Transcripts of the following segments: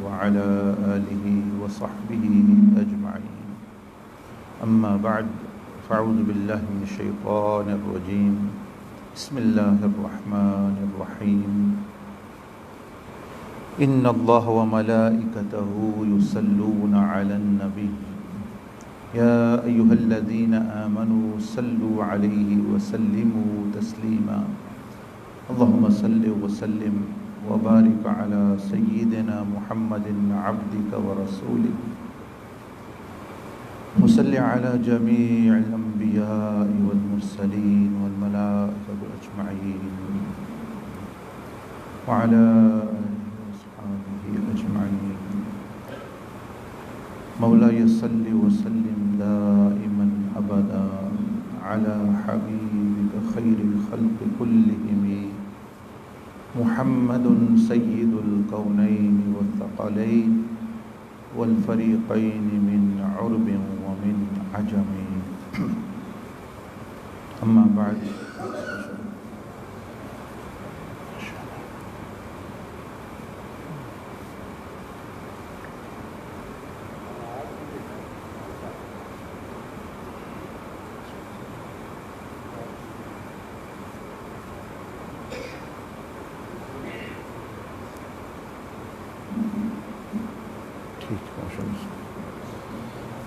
وعلى آله وصحبه أجمعين. أما بعد فأعوذ بالله من الشيطان الرجيم. بسم الله الرحمن الرحيم. إن الله وملائكته يصلون على النبي يا أيها الذين آمنوا صلوا عليه وسلموا تسليما. اللهم صل وسلم وبارك على سيدنا محمد عبدك ورسولك وصل على جميع الأنبياء والمرسلين والملائكة أجمعين وعلى آله وصحبه أجمعين. مولاي صل وسلم دائما أبدا على حبيبك خير الخلق كلهم محمد سيد الكونين والثقلين والفريقين من عرب ومن عجم. أما بعد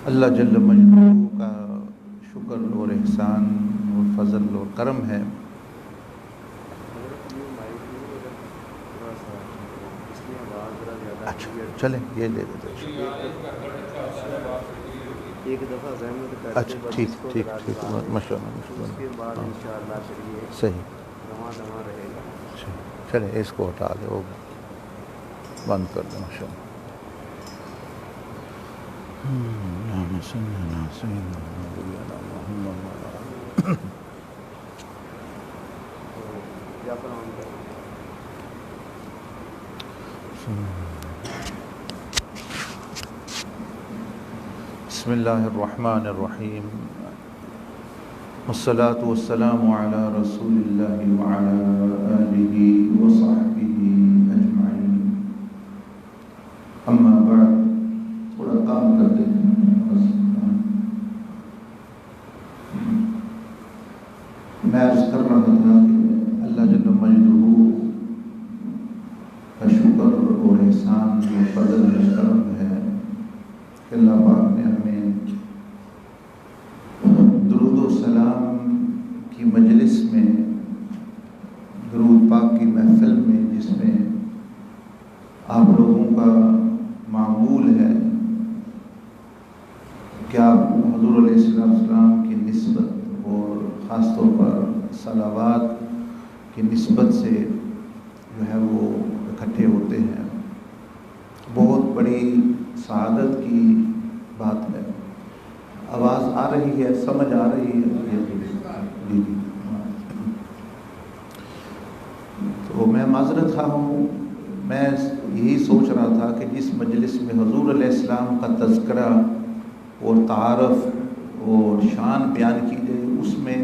اللہ جل مجدہ کا شکر اور احسان اور فضل اور کرم ہے اچھا چلیں یہ دے دیتے ایک دفعہ زحمت کر اچھا ٹھیک ماشاء اللہ صحیح رہے گا. چلیں اس کو ہٹا دے وہ بند کر دیں ماشاء اللہ. بسم اللہ الرحمن الرحیم. والصلاة والسلام على رسول اللہ وعلى آلہ وصحبہ اجمعین. اما بعد تھوڑا کام کر دیتے ہیں. میں عرض کر رہا تھا کہ اللہ جل مجدہ کا شکر اور احسان اور فضل و کرم ہے کہ اللہ پاک نے ہمیں درود و سلام کی مجلس میں، درود پاک کی محفل میں، جس میں آپ لوگوں کا معمول ہے کہ آپ حضور علیہ السلام کی نسبت اور خاص طور پر صلوات کی نسبت سے جو ہے وہ اکٹھے ہوتے ہیں. بہت بڑی سعادت کی بات ہے. آواز آ رہی ہے؟ سمجھ آ رہی ہے؟ جی. تو میں معذرت خواہ ہوں. میں یہی سوچ رہا تھا کہ جس مجلس میں حضور علیہ السلام کا تذکرہ اور تعارف اور شان بیان کی جائے، اس میں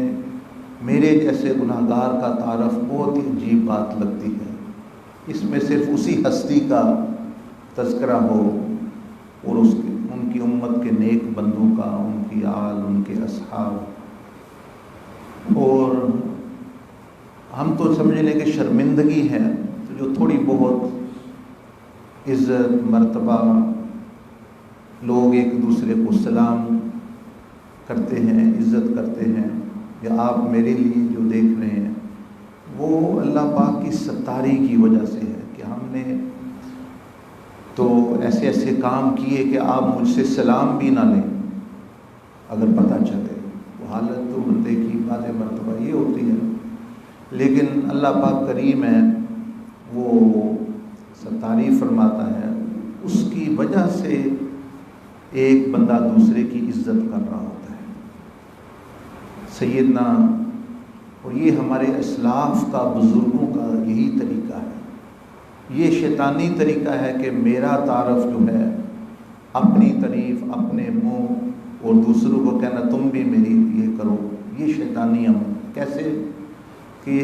میرے جیسے گناہگار کا تعارف بہت ہی عجیب بات لگتی ہے. اس میں صرف اسی ہستی کا تذکرہ ہو اور ان کی امت کے نیک بندوں کا، ان کی آل، ان کے اصحاب. اور ہم تو سمجھ لیں کہ شرمندگی ہے تو جو تھوڑی بہت عزت مرتبہ، لوگ ایک دوسرے کو سلام کرتے ہیں، عزت کرتے ہیں، یا آپ میرے لیے جو دیکھ رہے ہیں، وہ اللہ پاک کی ستاری کی وجہ سے ہے کہ ہم نے تو ایسے ایسے کام کیے کہ آپ مجھ سے سلام بھی نہ لیں اگر پتہ چلے. وہ حالت تو بندے کی بعض مرتبہ یہ ہوتی ہے، لیکن اللہ پاک کریم ہے، وہ ستاری فرماتا ہے. اس کی وجہ سے ایک بندہ دوسرے کی عزت کر رہا ہوتا ہے. سیدنا، اور یہ ہمارے اسلاف کا، بزرگوں کا یہی طریقہ ہے. یہ شیطانی طریقہ ہے کہ میرا تعارف جو ہے، اپنی تعریف اپنے منہ اور دوسروں کو کہنا تم بھی میری یہ کرو. یہ شیطانی عمل کیسے کہ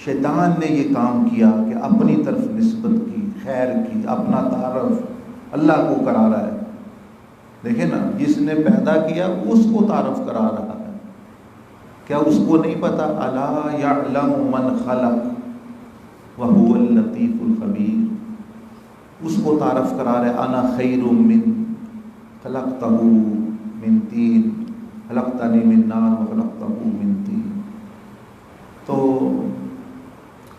شیطان نے یہ کام کیا کہ اپنی طرف نسبت کی، خیر کی، اپنا تعارف اللہ کو کرا رہا ہے. دیکھیں نا, جس نے پیدا کیا اس کو تعارف کرا رہا ہے. کیا اس کو نہیں پتا؟ الا یعلم من خلق وهو اللطیف الخبیر. اس کو تعارف کرا رہے انا خیر من خلقتہ من طین خلقتنی من نار وخلقتہ من طین. تو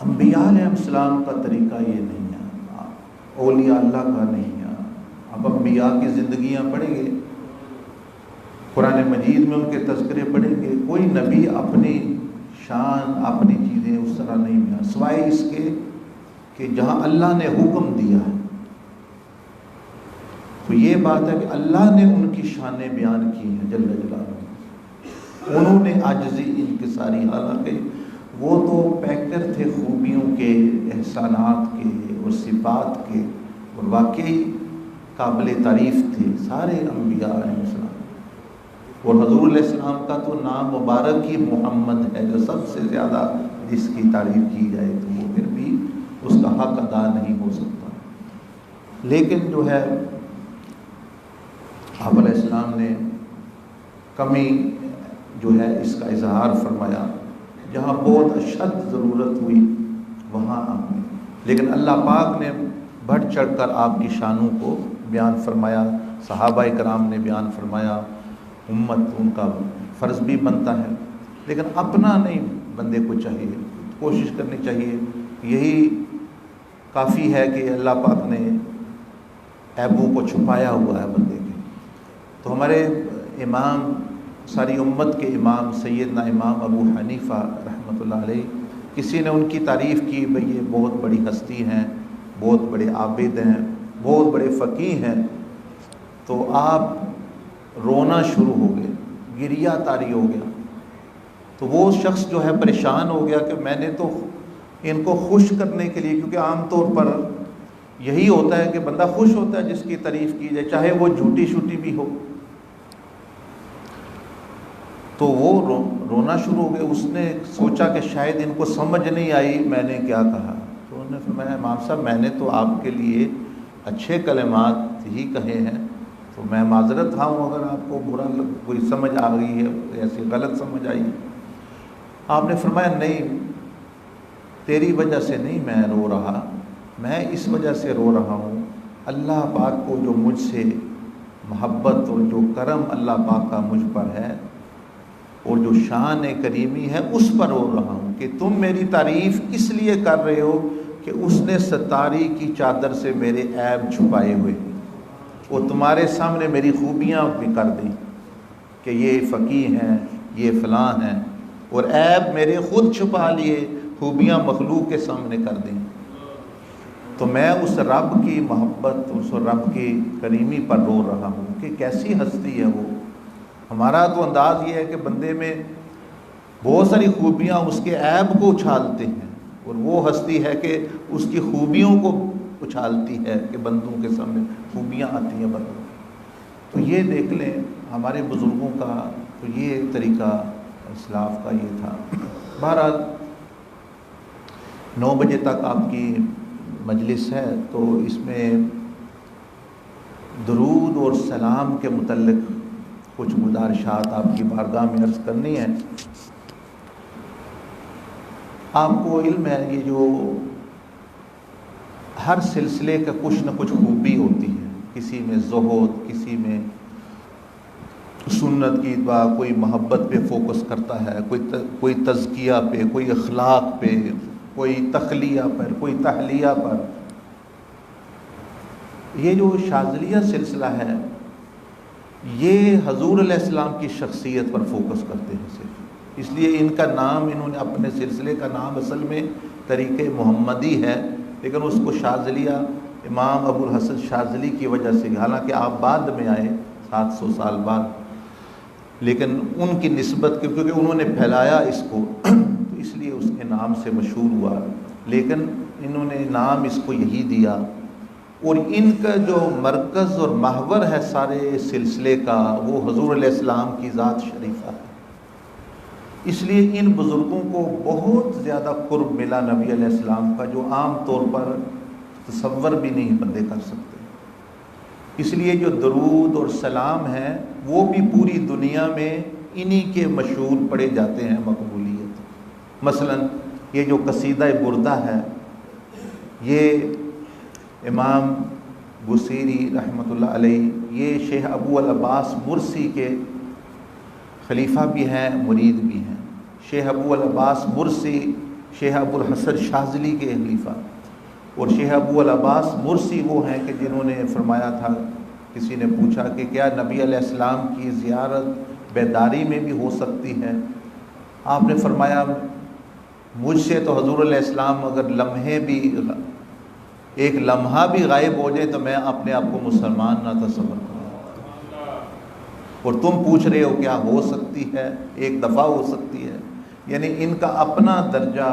انبیاء علیہ السلام کا طریقہ یہ نہیں ہے, اولیاء اللہ کا نہیں ہے. اب انبیاء کی زندگیاں پڑھیں گے, قرآن مجید میں ان کے تذکرے پڑھیں گے, کوئی نبی اپنی شان اپنی چیزیں اس طرح نہیں بیان, سوائے اس کے کہ جہاں اللہ نے حکم دیا ہے. تو یہ بات ہے کہ اللہ نے ان کی شانیں بیان کی ہیں جل جلالہ. انہوں نے عاجزی انکساری, حالانکہ وہ تو پیکر تھے خوبیوں کے, احسانات کے اور صفات کے, اور واقعی قابل تعریف تھے سارے انبیاء علیہ السلام. اور حضور علیہ السلام کا تو نام مبارک ہی محمد ہے, جو سب سے زیادہ جس کی تعریف کی جائے تو وہ پھر بھی اس کا حق ادا نہیں ہو سکتا. لیکن جو ہے آپ علیہ السلام نے کمی جو ہے اس کا اظہار فرمایا, جہاں بہت اشد ضرورت ہوئی وہاں آپ نے, لیکن اللہ پاک نے بڑھ چڑھ کر آپ کی شانوں کو بیان فرمایا, صحابہ کرام نے بیان فرمایا. امت ان کا فرض بھی بنتا ہے, لیکن اپنا نہیں بندے کو چاہیے, کوشش کرنی چاہیے. یہی کافی ہے کہ اللہ پاک نے عیبوں کو چھپایا ہوا ہے بندے کے. تو ہمارے امام, ساری امت کے امام سیدنا امام ابو حنیفہ رحمۃ اللہ علیہ, کسی نے ان کی تعریف کی, بھئی یہ بہت بڑی ہستی ہیں, بہت بڑے عابد ہیں, بہت بڑے فقیہ ہیں. تو آپ رونا شروع ہو گئے, گریہ طاری ہو گیا. تو وہ شخص جو ہے پریشان ہو گیا کہ میں نے تو ان کو خوش کرنے کے لیے, کیونکہ عام طور پر یہی ہوتا ہے کہ بندہ خوش ہوتا ہے جس کی تعریف کی جائے, چاہے وہ جھوٹی شوٹی بھی ہو. تو وہ رونا شروع ہو گئے. اس نے سوچا کہ شاید ان کو سمجھ نہیں آئی میں نے کیا کہا. تو انہوں نے فرمایا امام صاحب میں نے تو آپ کے لیے اچھے کلمات ہی کہے ہیں, تو میں معذرت ہوں اگر آپ کو برا کوئی سمجھ آ گئی ہے, ایسی غلط سمجھ آئی. آپ نے فرمایا نہیں, تیری وجہ سے نہیں میں رو رہا, میں اس وجہ سے رو رہا ہوں اللہ پاک کو جو مجھ سے محبت اور جو کرم اللہ پاک کا مجھ پر ہے اور جو شان کریمی ہے اس پر رو رہا ہوں کہ تم میری تعریف اس لیے کر رہے ہو کہ اس نے ستاری کی چادر سے میرے عیب چھپائے ہوئے اور تمہارے سامنے میری خوبیاں بھی کر دیں کہ یہ فقیہ ہیں, یہ فلاں ہیں, اور عیب میرے خود چھپا لیے, خوبیاں مخلوق کے سامنے کر دیں. تو میں اس رب کی محبت, اس رب کی کریمی پر رو رہا ہوں کہ کیسی ہستی ہے وہ. ہمارا تو انداز یہ ہے کہ بندے میں بہت ساری خوبیاں اس کے عیب کو اچھالتے ہیں, اور وہ ہستی ہے کہ اس کی خوبیوں کو اچھالتی ہے کہ بندوں کے سامنے خوبیاں آتی ہیں بندوں. تو یہ دیکھ لیں ہمارے بزرگوں کا تو یہ طریقہ اسلاف کا یہ تھا. بہرحال 9 بجے تک آپ کی مجلس ہے, تو اس میں درود اور سلام کے متعلق کچھ گزارشات آپ کی بارگاہ میں عرض کرنی ہے. آپ کو علم ہے یہ جو ہر سلسلے کا کچھ نہ کچھ خوبی ہوتی ہے, کسی میں زہد, کسی میں سنت کی اتباع, کوئی محبت پہ فوکس کرتا ہے, کوئی تزکیہ پہ, کوئی اخلاق پہ, کوئی تخلیہ پر, کوئی تحلیہ پر. یہ جو شاذلیہ سلسلہ ہے یہ حضور علیہ السلام کی شخصیت پر فوکس کرتے ہیں صرف, اس لیے ان کا نام, انہوں نے اپنے سلسلے کا نام اصل میں طریقہ محمدی ہے, لیکن اس کو شاذلیہ امام ابو الحسن شاذلی کی وجہ سے, حالانکہ آپ بعد میں آئے 700 سال بعد, لیکن ان کی نسبت کیونکہ انہوں نے پھیلایا اس کو تو اس لیے اس کے نام سے مشہور ہوا, لیکن انہوں نے نام اس کو یہی دیا. اور ان کا جو مرکز اور محور ہے سارے سلسلے کا وہ حضور علیہ السلام کی ذات شریفہ ہے. اس لیے ان بزرگوں کو بہت زیادہ قرب ملا نبی علیہ السلام کا, جو عام طور پر تصور بھی نہیں بندے کر سکتے. اس لیے جو درود اور سلام ہیں وہ بھی پوری دنیا میں انہی کے مشہور پڑھے جاتے ہیں مقبولیت۔ مثلا یہ جو قصیدہ بردہ ہے، یہ امام بصیری رحمۃ اللہ علیہ، یہ شیخ ابو العباس مرسی کے خلیفہ بھی ہیں، مرید بھی ہیں۔ شیخ ابو العباس مرسی شیخ ابو الحسن شاذلی کے خلیفہ، اور شیخ ابو العباس مرسی وہ ہیں کہ جنہوں نے فرمایا تھا، کسی نے پوچھا کہ کیا نبی علیہ السلام کی زیارت بیداری میں بھی ہو سکتی ہے؟ آپ نے فرمایا مجھ سے تو حضور علیہ السلام اگر لمحے بھی ایک لمحہ بھی غائب ہو جائے تو میں اپنے آپ کو مسلمان نہ تصور کروں، اور تم پوچھ رہے ہو کیا ہو سکتی ہے، ایک دفعہ ہو سکتی ہے۔ یعنی ان کا اپنا درجہ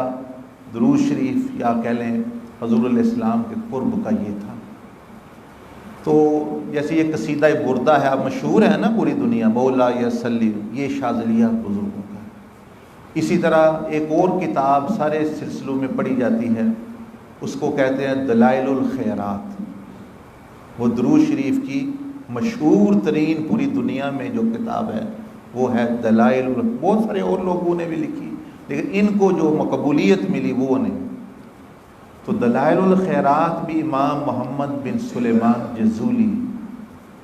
درود شریف یا کہہ لیں حضور علیہ السلام کے قرب کا یہ تھا۔ تو جیسے یہ قصیدہ بردہ ہے، اب مشہور ہے نا پوری دنیا، مولا یا سلی، یہ شاذلیہ بزرگوں کا ہے۔ اسی طرح ایک اور کتاب سارے سلسلوں میں پڑھی جاتی ہے، اس کو کہتے ہیں دلائل الخیرات۔ وہ درود شریف کی مشہور ترین پوری دنیا میں جو کتاب ہے وہ ہے دلائل۔ بہت سارے اور لوگوں نے بھی لکھی، لیکن ان کو جو مقبولیت ملی وہ نہیں۔ تو دلائل الخیرات بھی امام محمد بن سلیمان جزولی،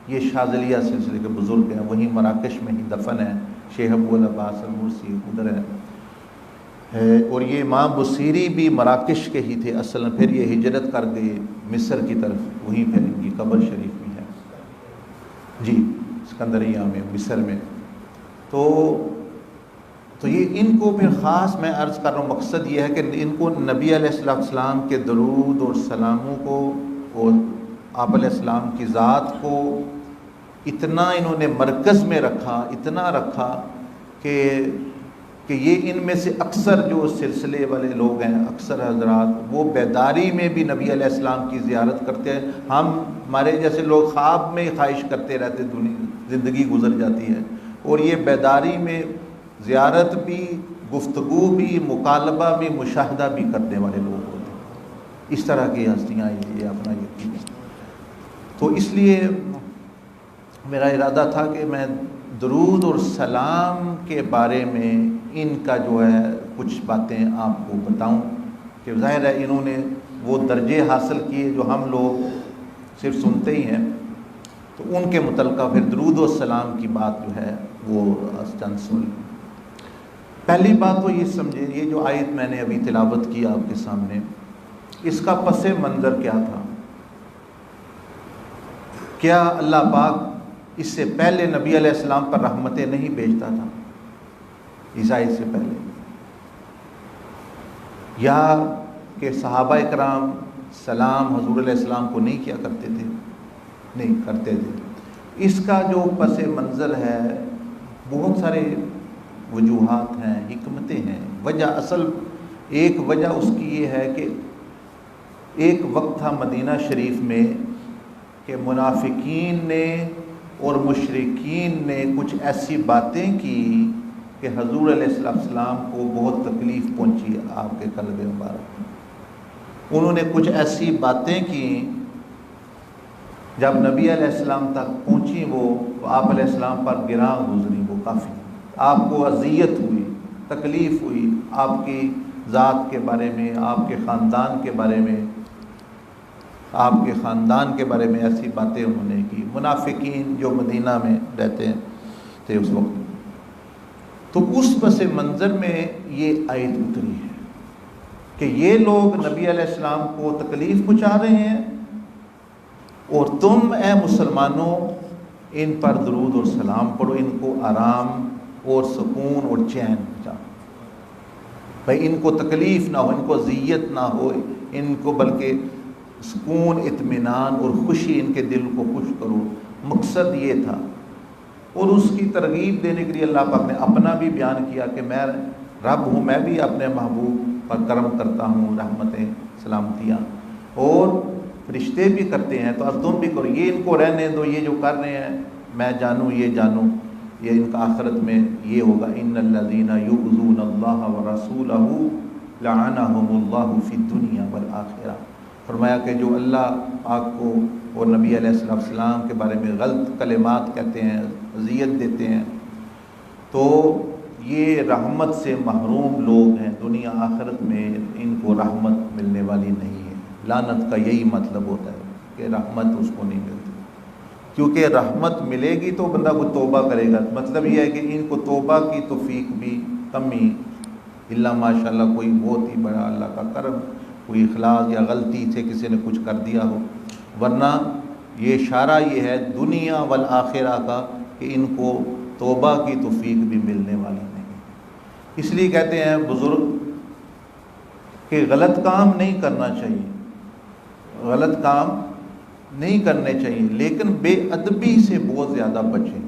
یہ شاذلیہ سلسلے کے بزرگ ہیں، وہیں مراکش میں ہی دفن ہے، شیخ ابو العباس المرسی ادھر ہے۔ اور یہ امام بصیری بھی مراکش کے ہی تھے اصل، پھر یہ ہجرت کر گئے مصر کی طرف، وہیں پھر ان کی قبر شریف بھی ہے جی اسکندریہ میں، مصر میں۔ تو یہ ان کو پھر خاص میں عرض کر رہا ہوں، مقصد یہ ہے کہ ان کو نبی علیہ السلام کے درود اور سلاموں کو اور آپ علیہ السلام کی ذات کو اتنا انہوں نے مرکز میں رکھا، اتنا رکھا کہ یہ ان میں سے اکثر جو سلسلے والے لوگ ہیں، اکثر حضرات، وہ بیداری میں بھی نبی علیہ السلام کی زیارت کرتے ہیں۔ ہمارے جیسے لوگ خواب میں خواہش کرتے رہتے، زندگی گزر جاتی ہے، اور یہ بیداری میں زیارت بھی، گفتگو بھی، مکالمہ بھی، مشاہدہ بھی کرنے والے لوگ ہوتے ہیں۔ اس طرح کی ہستیاں یہ اپنا یقین ہے۔ تو اس لیے میرا ارادہ تھا کہ میں درود اور سلام کے بارے میں ان کا جو ہے کچھ باتیں آپ کو بتاؤں، کہ ظاہر ہے انہوں نے وہ درجے حاصل کیے جو ہم لوگ صرف سنتے ہی ہیں، تو ان کے متعلقہ پھر درود و سلام کی بات جو ہے وہ چند سن۔ پہلی بات تو یہ سمجھے، یہ جو آیت میں نے ابھی تلاوت کی آپ کے سامنے، اس کا پس منظر کیا تھا؟ کیا اللہ پاک اس سے پہلے نبی علیہ السلام پر رحمتیں نہیں بھیجتا تھا اس آیت سے پہلے؟ یا کہ صحابہ اکرام سلام حضور علیہ السلام کو نہیں کیا کرتے تھے؟ نہیں کرتے تھے۔ اس کا جو پس منظر ہے بہت سارے وجوہات ہیں، حکمتیں ہیں۔ وجہ اصل ایک وجہ اس کی یہ ہے کہ ایک وقت تھا مدینہ شریف میں کہ منافقین نے اور مشرکین نے کچھ ایسی باتیں کی کہ حضور علیہ السلام کو بہت تکلیف پہنچی آپ کے قلب مبارک میں۔ انہوں نے کچھ ایسی باتیں کی، جب نبی علیہ السلام تک پہنچی وہ، تو آپ علیہ السلام پر گراں گزری وہ کافی، آپ کو اذیت ہوئی، تکلیف ہوئی، آپ کی ذات کے بارے میں، آپ کے خاندان کے بارے میں، آپ کے خاندان کے بارے میں ایسی باتیں انہوں نے کی، منافقین جو مدینہ میں رہتے تھے اس وقت۔ تو اس پس منظر میں یہ آیت اتری ہے کہ یہ لوگ نبی علیہ السلام کو تکلیف پہنچا رہے ہیں، اور تم اے مسلمانوں ان پر درود اور سلام پڑھو، ان کو آرام اور سکون اور چین پہنچاؤ، بھائی ان کو تکلیف نہ ہو، ان کو اذیت نہ ہو، ان کو بلکہ سکون، اطمینان اور خوشی، ان کے دل کو خوش کرو۔ مقصد یہ تھا، اور اس کی ترغیب دینے کے لیے اللہ پاک نے اپنا بھی بیان کیا کہ میں رب ہوں، میں بھی اپنے محبوب پر کرم کرتا ہوں، رحمتیں سلامتیاں، اور فرشتے بھی کرتے ہیں، تو اب تم بھی کرو، یہ ان کو رہنے دو، یہ جو کر رہے ہیں میں جانوں، یہ جانوں، یہ ان کا آخرت میں یہ ہوگا، ان الذین یؤذون اللہ ورسولہ لعنہم اللہ فی الدنیا والآخرہ۔ فرمایا کہ جو اللہ پاک کو اور نبی علیہ السلام کے بارے میں غلط کلمات کہتے ہیں، اذیت دیتے ہیں، تو یہ رحمت سے محروم لوگ ہیں، دنیا آخرت میں ان کو رحمت ملنے والی نہیں ہے۔ لعنت کا یہی مطلب ہوتا ہے کہ رحمت اس کو نہیں ملتی، کیونکہ رحمت ملے گی تو بندہ کو توبہ کرے گا۔ مطلب یہ ہے کہ ان کو توبہ کی توفیق بھی کمی، اللہ ماشاء اللہ کوئی بہت ہی بڑا اللہ کا کرم، کوئی اخلاص یا غلطی سے کسی نے کچھ کر دیا ہو، ورنہ یہ اشارہ یہ ہے دنیا والآخرہ کا کہ ان کو توبہ کی توفیق بھی ملنے والی نہیں۔ اس لیے کہتے ہیں بزرگ کہ غلط کام نہیں کرنا چاہیے، غلط کام نہیں کرنے چاہیے، لیکن بے ادبی سے بہت زیادہ بچیں،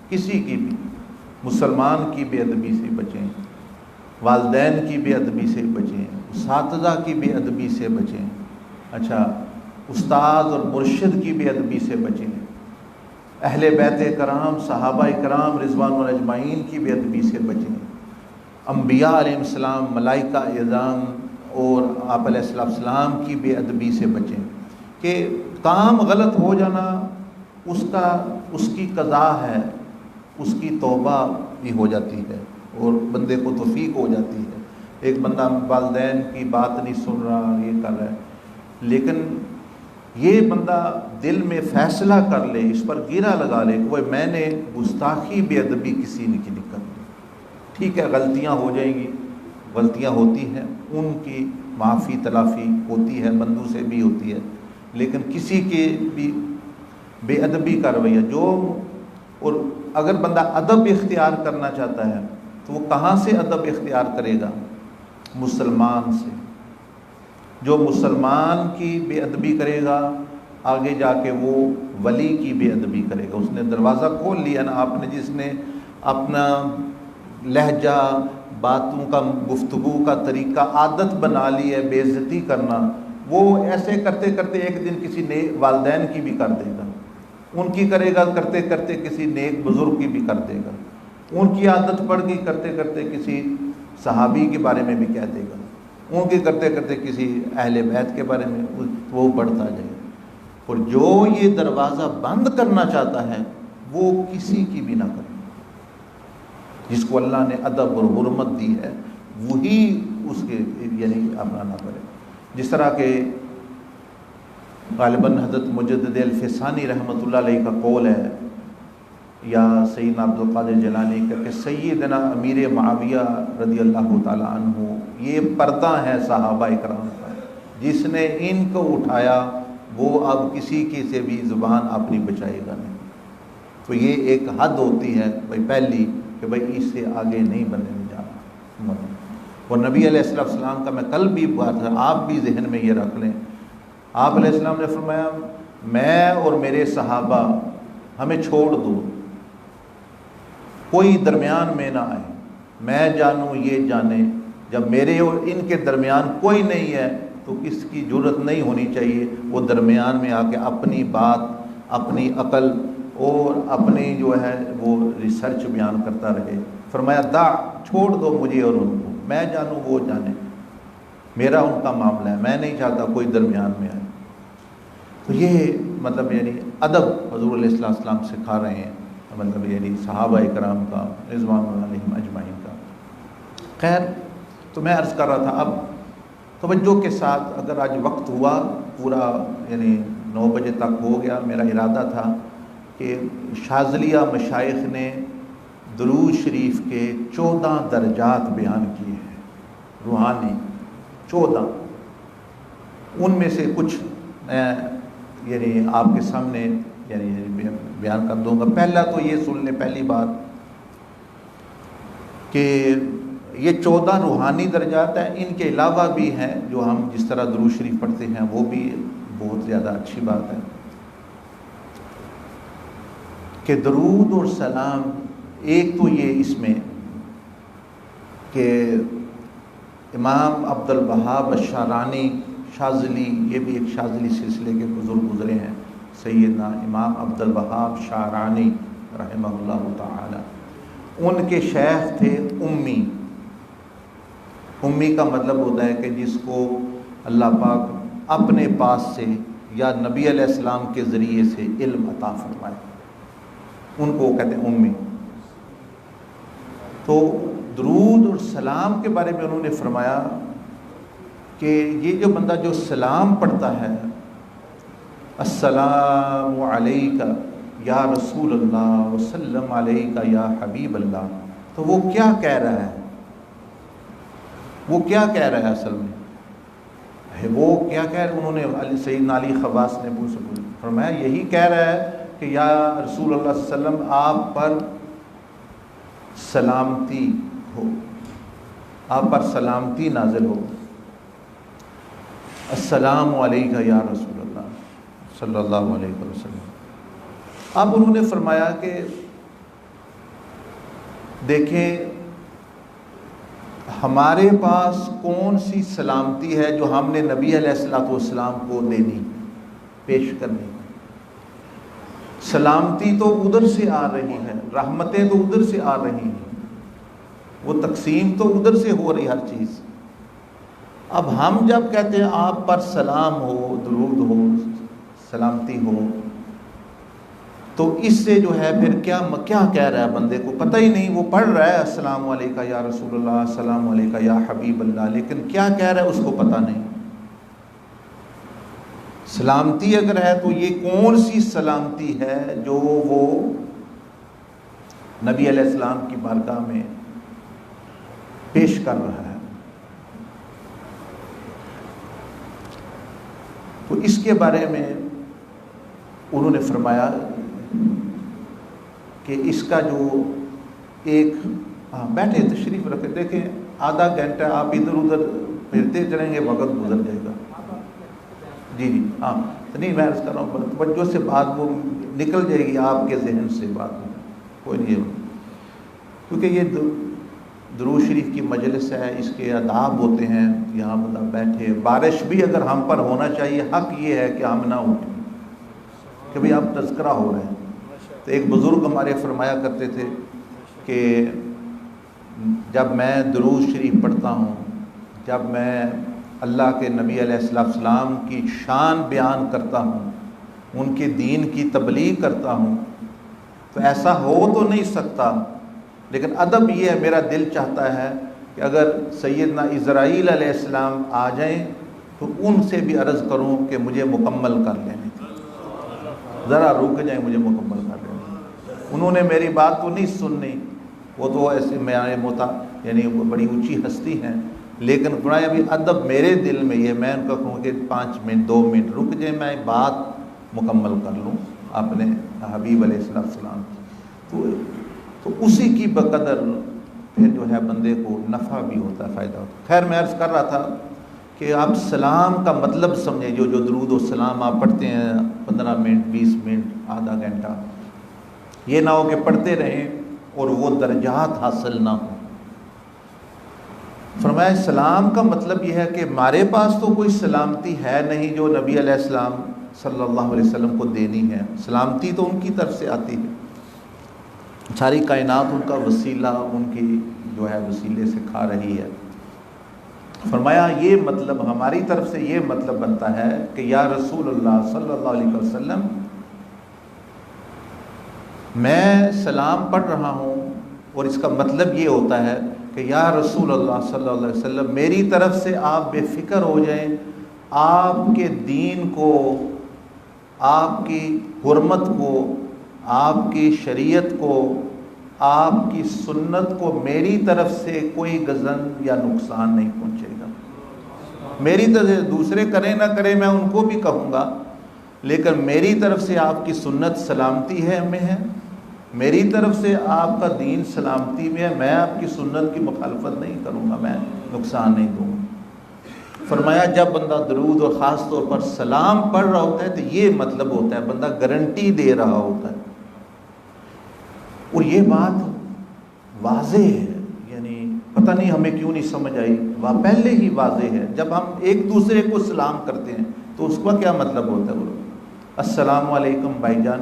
کسی کی بھی، مسلمان کی بے ادبی سے بچیں، والدین کی بے ادبی سے بچیں، اساتذہ کی بے ادبی سے بچیں، اچھا استاد اور مرشد کی بے ادبی سے بچیں، اہل بیت کرام صحابہ کرام رضوان اجمعین کی بے ادبی سے بچیں، انبیاء علیہ السلام، ملائکہ اعظام اور آپ علیہ السلام کی بے ادبی سے بچیں کہ کام غلط ہو جانا اس کی قضا ہے، اس کی توبہ بھی ہو جاتی ہے اور بندے کو توفیق ہو جاتی ہے۔ ایک بندہ والدین کی بات نہیں سن رہا، یہ کر رہا ہے، لیکن یہ بندہ دل میں فیصلہ کر لے، اس پر گیرا لگا لے کہ وہ میں نے گستاخی بے ادبی کسی نے کی نہیں کرنی۔ ٹھیک ہے غلطیاں ہو جائیں گی، غلطیاں ہوتی ہیں، ان کی معافی تلافی ہوتی ہے، بندوں سے بھی ہوتی ہے، لیکن کسی کے بھی بے ادبی کا رویہ جو، اور اگر بندہ ادب اختیار کرنا چاہتا ہے تو وہ کہاں سے ادب اختیار کرے گا؟ مسلمان سے۔ جو مسلمان کی بے ادبی کرے گا آگے جا کے وہ ولی کی بے ادبی کرے گا۔ اس نے دروازہ کھول لیا نا، آپ نے جس نے اپنا لہجہ، باتوں کا، گفتگو کا طریقہ عادت بنا لی ہے بے عزتی کرنا، وہ ایسے کرتے کرتے ایک دن کسی نیک والدین کی بھی کر دے گا، ان کی کرے گا، کرتے کرتے کسی نیک بزرگ کی بھی کر دے گا، ان کی عادت پڑ گئی، کرتے کرتے کسی صحابی کے بارے میں بھی کہہ دے گا، ان کے کرتے کرتے کسی اہل بیت کے بارے میں وہ بڑھتا جائے گا۔ اور جو یہ دروازہ بند کرنا چاہتا ہے وہ کسی کی بھی نہ کرے، جس کو اللہ نے ادب اور حرمت دی ہے وہی اس کے یعنی اپنا نہ کرے۔ جس طرح کہ غالباً حضرت مجدد الفسانی رحمۃ اللہ علیہ کا قول ہے، یا سیدنا عبد القادر جیلانی کا، کہ سیدنا امیر معاویہ رضی اللہ تعالی عنہ یہ پردہ ہے صحابہ اکرام کا، جس نے ان کو اٹھایا وہ اب کسی کی سے بھی زبان اپنی بچائے گا نہیں۔ تو یہ ایک حد ہوتی ہے بھائی پہلی کہ بھائی اس سے آگے نہیں بندے میں جانا۔ اور نبی علیہ السلام کا میں کل بھی بات ہے، آپ بھی ذہن میں یہ رکھ لیں، آپ علیہ السلام نے فرمایا میں اور میرے صحابہ ہمیں چھوڑ دو، کوئی درمیان میں نہ آئے، میں جانوں یہ جانے، جب میرے اور ان کے درمیان کوئی نہیں ہے تو اس کی جرت نہیں ہونی چاہیے وہ درمیان میں آ کے اپنی بات، اپنی عقل اور اپنی جو ہے وہ ریسرچ بیان کرتا رہے۔ فرمایا دا، چھوڑ دو مجھے اور ان کو، میں جانوں وہ جانے، میرا ان کا معاملہ ہے، میں نہیں چاہتا کوئی درمیان میں آئے۔ تو یہ مطلب یعنی ادب حضور علیہ السلام سکھا رہے ہیں، مطلب یعنی صحابہ کرام کا رضوان اللہ علیہم اجمعین کا۔ خیر، تو میں عرض کر رہا تھا، اب توجہ کے ساتھ اگر آج وقت ہوا پورا یعنی 9 بجے تک ہو گیا، میرا ارادہ تھا کہ شاذلیہ مشائخ نے درود شریف کے 14 درجات بیان کیے ہیں، روحانی 14، ان میں سے کچھ یعنی آپ کے سامنے یعنی بیان کر دوں گا۔ پہلا تو یہ سن لیں، پہلی بات کہ یہ 14 روحانی درجات ہیں، ان کے علاوہ بھی ہیں جو ہم جس طرح درود شریف پڑھتے ہیں وہ بھی بہت زیادہ اچھی بات ہے کہ درود اور سلام، ایک تو یہ اس میں کہ امام عبد الوہاب الشعرانی شاذلی، یہ بھی ایک شاذلی سلسلے کے بزرگ گزرے ہیں، سیدنا امام عبد الوہاب شعرانی رحمہ اللہ تعالی، ان کے شیخ تھے امی۔ امی کا مطلب ہوتا ہے کہ جس کو اللہ پاک اپنے پاس سے یا نبی علیہ السلام کے ذریعے سے علم عطا فرمائے، ان کو کہتے ہیں امی۔ تو درود اور سلام کے بارے میں انہوں نے فرمایا کہ یہ جو بندہ جو سلام پڑھتا ہے، السلام علیکہ یا رسول اللہ وسلم علیکہ یا حبیب اللہ، تو وہ کیا کہہ رہا ہے؟ وہ کیا کہہ رہا ہے اصل میں؟ وہ کیا کہہ رہے ہیں؟ انہوں نے سیدنا علی خواص نے فرمایا یہی کہہ رہا ہے کہ یا رسول اللہ صلی اللہ علیہ وسلم آپ پر سلامتی ہو، آپ پر سلامتی نازل ہو، السلام علیکہ یا رسول اللہ صلی اللہ علیہ وسلم۔ اب انہوں نے فرمایا کہ دیکھیں ہمارے پاس کون سی سلامتی ہے جو ہم نے نبی علیہ السلام کو دینی، پیش کرنی۔ سلامتی تو ادھر سے آ رہی ہے، رحمتیں تو ادھر سے آ رہی ہیں، وہ تقسیم تو ادھر سے ہو رہی ہر چیز۔ اب ہم جب کہتے ہیں آپ پر سلام ہو، درود ہو، سلامتی ہو، تو اس سے جو ہے پھر کیا کہہ رہا ہے؟ بندے کو پتہ ہی نہیں، وہ پڑھ رہا ہے السلام علیکہ یا رسول اللہ، السلام علیکہ یا حبیب اللہ، لیکن کیا کہہ رہا ہے اس کو پتہ نہیں۔ سلامتی اگر ہے تو یہ کون سی سلامتی ہے جو وہ نبی علیہ السلام کی بارگاہ میں پیش کر رہا ہے؟ تو اس کے بارے میں انہوں نے فرمایا کہ اس کا جو ایک بیٹھے تشریف رکھے، دیکھیں آدھا گھنٹہ آپ ادھر ادھر پھرتے چلیں گے، وقت گزر جائے گا۔ جی ہاں، نہیں میں عرض کر رہا ہوں توجہ سے بات وہ نکل جائے گی آپ کے ذہن سے، بات کوئی نہیں ہے، کیونکہ یہ درود شریف کی مجلس ہے، اس کے آداب ہوتے ہیں، یہاں بندہ بیٹھے، بارش بھی اگر ہم پر ہونا چاہیے، حق یہ ہے کہ ہم نہ اٹھیں کہ بھئی اب تذکرہ ہو رہے ہیں۔ تو ایک بزرگ ہمارے فرمایا کرتے تھے کہ جب میں درود شریف پڑھتا ہوں، جب میں اللہ کے نبی علیہ السلام کی شان بیان کرتا ہوں، ان کے دین کی تبلیغ کرتا ہوں، تو ایسا ہو تو نہیں سکتا، لیکن ادب یہ ہے، میرا دل چاہتا ہے کہ اگر سیدنا اسرائیل علیہ السلام آ جائیں تو ان سے بھی عرض کروں کہ مجھے مکمل کر لینے، ذرا رک جائیں، مجھے مکمل کر لینے۔ انہوں نے میری بات تو نہیں سننی، وہ تو ایسے یعنی وہ بڑی اونچی ہستی ہیں، لیکن فرمایا بھی ادب میرے دل میں یہ، میں ان کو کہوں کہ 5 منٹ 2 منٹ رک جائیں، میں بات مکمل کر لوں اپنے حبیب علیہ السلام کی۔ تو اسی کی بقدر پھر جو ہے بندے کو نفع بھی ہوتا ہے، فائدہ ہوتا ہے۔ خیر میں عرض کر رہا تھا کہ آپ سلام کا مطلب سمجھیں، جو درود و سلام آپ پڑھتے ہیں 15 منٹ 20 منٹ آدھا گھنٹہ، یہ نہ ہو کہ پڑھتے رہیں اور وہ درجات حاصل نہ ہوں۔ فرمایا سلام کا مطلب یہ ہے کہ ہمارے پاس تو کوئی سلامتی ہے نہیں جو نبی علیہ السلام صلی اللہ علیہ وسلم کو دینی ہے، سلامتی تو ان کی طرف سے آتی ہے، ساری کائنات ان کا وسیلہ، ان کی جو ہے وسیلے سے کھا رہی ہے۔ فرمایا یہ مطلب ہماری طرف سے یہ مطلب بنتا ہے کہ یا رسول اللہ صلی اللہ علیہ وسلم، میں سلام پڑھ رہا ہوں اور اس کا مطلب یہ ہوتا ہے کہ یا رسول اللہ صلی اللہ علیہ وسلم میری طرف سے آپ بے فکر ہو جائیں، آپ کے دین کو، آپ کی حرمت کو، آپ کی شریعت کو، آپ کی سنت کو میری طرف سے کوئی غضن یا نقصان نہیں پہنچے گا۔ میری طرف سے دوسرے کریں نہ کریں میں ان کو بھی کہوں گا، لیکن میری طرف سے آپ کی سنت سلامتی ہے میں ہے، میری طرف سے آپ کا دین سلامتی میں ہے، میں آپ کی سنت کی مخالفت نہیں کروں گا، میں نقصان نہیں دوں گا۔ فرمایا جب بندہ درود اور خاص طور پر سلام پڑھ رہا ہوتا ہے تو یہ مطلب ہوتا ہے، بندہ گارنٹی دے رہا ہوتا ہے، اور یہ بات واضح ہے، یعنی پتہ نہیں ہمیں کیوں نہیں سمجھ آئی، پہلے ہی واضح ہے۔ جب ہم ایک دوسرے کو سلام کرتے ہیں تو اس کا کیا مطلب ہوتا ہے؟ السلام علیکم بھائی جان،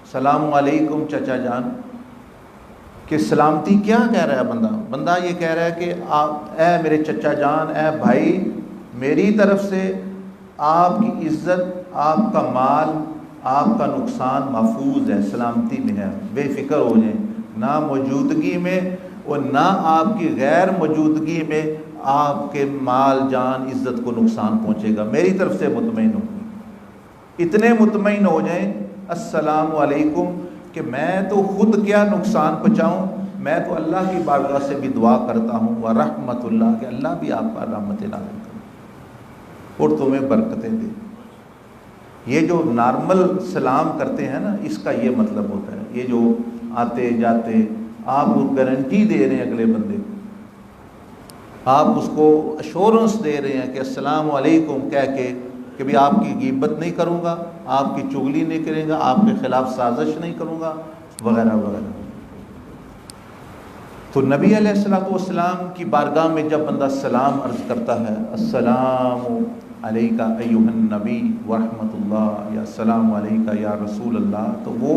السلام علیکم چچا جان، کہ سلامتی کیا کہہ رہا ہے بندہ یہ کہہ رہا ہے کہ آپ اے میرے چچا جان، اے بھائی، میری طرف سے آپ کی عزت، آپ کا مال، آپ کا نقصان محفوظ ہے، سلامتی میں ہے، بے فکر ہو جائیں، نہ موجودگی میں اور نہ آپ کی غیر موجودگی میں آپ کے مال جان عزت کو نقصان پہنچے گا، میری طرف سے مطمئن ہو، اتنے مطمئن ہو جائیں السلام علیکم کہ میں تو خود کیا نقصان پہنچاؤں، میں تو اللہ کی بارگاہ سے بھی دعا کرتا ہوں ورحمت اللہ کہ اللہ بھی آپ پر رحمت نازل کرے اور تمہیں برکتیں دے۔ یہ جو نارمل سلام کرتے ہیں نا، اس کا یہ مطلب ہوتا ہے، یہ جو آتے جاتے آپ وہ گارنٹی دے رہے ہیں اگلے بندے کو، آپ اس کو ایشورنس دے رہے ہیں کہ السلام علیکم کہہ کے کہ بھی آپ کی غیبت نہیں کروں گا، آپ کی چغلی نہیں کروں گا، آپ کے خلاف سازش نہیں کروں گا، وغیرہ وغیرہ۔ تو نبی علیہ الصلوۃ والسلام کی بارگاہ میں جب بندہ سلام عرض کرتا ہے السلام علیکہ ایھا النبی ورحمۃ اللہ، یا السلام علیکہ یا رسول اللہ، تو وہ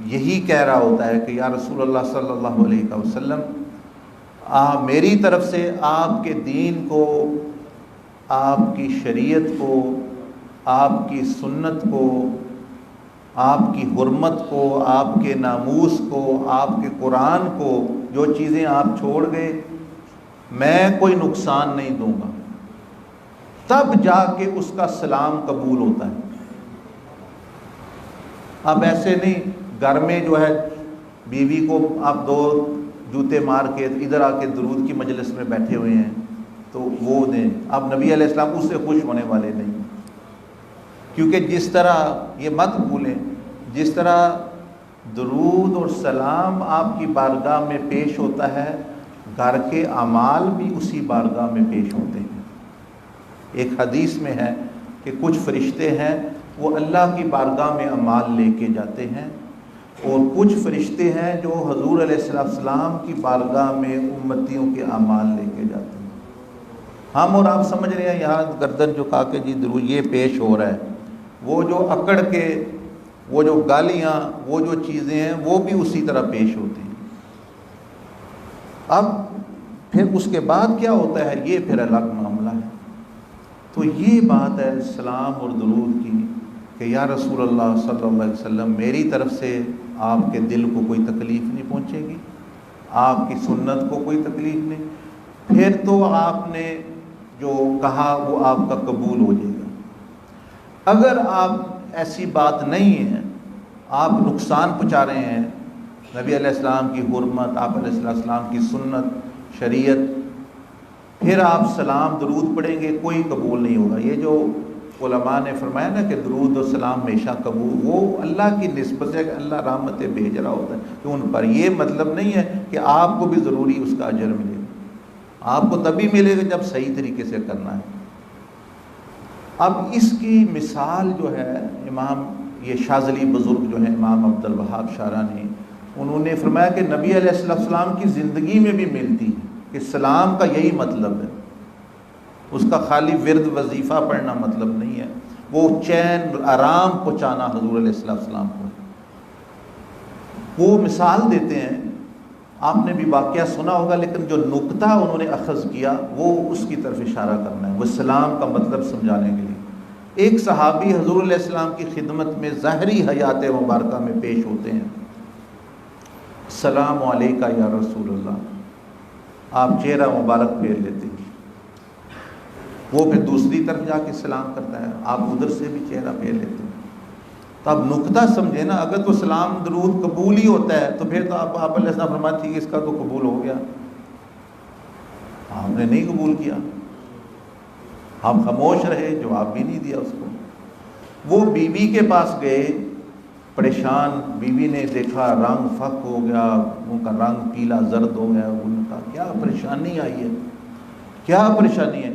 یہی کہہ رہا ہوتا ہے کہ یا رسول اللہ صلی اللہ علیہ وسلم، میری طرف سے آپ کے دین کو، آپ کی شریعت کو، آپ کی سنت کو، آپ کی حرمت کو، آپ کے ناموس کو، آپ کے قرآن کو، جو چیزیں آپ چھوڑ گئے میں کوئی نقصان نہیں دوں گا، تب جا کے اس کا سلام قبول ہوتا ہے۔ اب ایسے نہیں گھر میں جو ہے بیوی کو آپ دو جوتے مار کے ادھر آ کے درود کی مجلس میں بیٹھے ہوئے ہیں تو وہ دیں، اب نبی علیہ السلام اس سے خوش ہونے والے نہیں، کیونکہ جس طرح یہ مت بھولیں، جس طرح درود اور سلام آپ کی بارگاہ میں پیش ہوتا ہے، گھر کے اعمال بھی اسی بارگاہ میں پیش ہوتے ہیں۔ ایک حدیث میں ہے کہ کچھ فرشتے ہیں وہ اللہ کی بارگاہ میں اعمال لے کے جاتے ہیں، اور کچھ فرشتے ہیں جو حضور علیہ السلام کی بارگاہ میں امتیوں کے اعمال لے کے جاتے ہیں۔ ہم اور آپ سمجھ رہے ہیں یہاں گردن جھکا کے جی درود یہ پیش ہو رہا ہے، وہ جو اکڑ کے، وہ جو گالیاں، وہ جو چیزیں ہیں وہ بھی اسی طرح پیش ہوتی ہیں۔ اب پھر اس کے بعد کیا ہوتا ہے یہ پھر الگ معاملہ ہے۔ تو یہ بات ہے سلام اور درود کی کہ یا رسول اللہ صلی اللہ علیہ وسلم، میری طرف سے آپ کے دل کو کوئی تکلیف نہیں پہنچے گی، آپ کی سنت کو کوئی تکلیف نہیں، پھر تو آپ نے جو کہا وہ آپ کا قبول ہو جائے گا۔ اگر آپ ایسی بات نہیں ہے، آپ نقصان پہنچا رہے ہیں نبی علیہ السلام کی حرمت، آپ علیہ السلام کی سنت، شریعت، پھر آپ سلام درود پڑھیں گے کوئی قبول نہیں ہوگا۔ یہ جو علماء نے فرمایا نا کہ درود و سلام ہمیشہ قبول، وہ اللہ کی نسبت ہے کہ اللہ رحمتیں بھیج رہا ہوتا ہے کہ ان پر، یہ مطلب نہیں ہے کہ آپ کو بھی ضروری اس کا اجر ملے گا، آپ کو تبھی ملے گا جب صحیح طریقے سے کرنا ہے۔ اب اس کی مثال جو ہے امام یہ شاذلی بزرگ جو ہیں امام عبد الوہاب شارانی، انہوں نے فرمایا کہ نبی علیہ السلام کی زندگی میں بھی ملتی ہے کہ سلام کا یہی مطلب ہے، اس کا خالی ورد وظیفہ پڑھنا مطلب نہیں ہے، وہ چین آرام پہنچانا حضور علیہ السلام کو۔ وہ مثال دیتے ہیں، آپ نے بھی واقعہ سنا ہوگا لیکن جو نقطہ انہوں نے اخذ کیا وہ اس کی طرف اشارہ کرنا ہے، وہ سلام کا مطلب سمجھانے کے لیے۔ ایک صحابی حضور علیہ السلام کی خدمت میں ظاہری حیات مبارکہ میں پیش ہوتے ہیں، السلام علیکہ یا رسول اللہ، آپ چہرہ مبارک پھیر لیتے ہیں، وہ پھر دوسری طرف جا کے سلام کرتا ہے، آپ ادھر سے بھی چہرہ پھیر لیتے ہیں۔ تو اب نقطہ سمجھے نا، اگر تو سلام درود قبول ہی ہوتا ہے تو پھر تو آپ علیہ السلام فرماتے ہیں کہ اس کا تو قبول ہو گیا، آپ نے نہیں قبول کیا، آپ خاموش رہے، جواب بھی نہیں دیا اس کو۔ وہ بیوی کے پاس گئے پریشان، بیوی نے دیکھا رنگ فک ہو گیا، ان کا رنگ پیلا زرد ہو گیا، انہوں نے کہا کیا پریشانی آئی ہے، کیا پریشانی ہے؟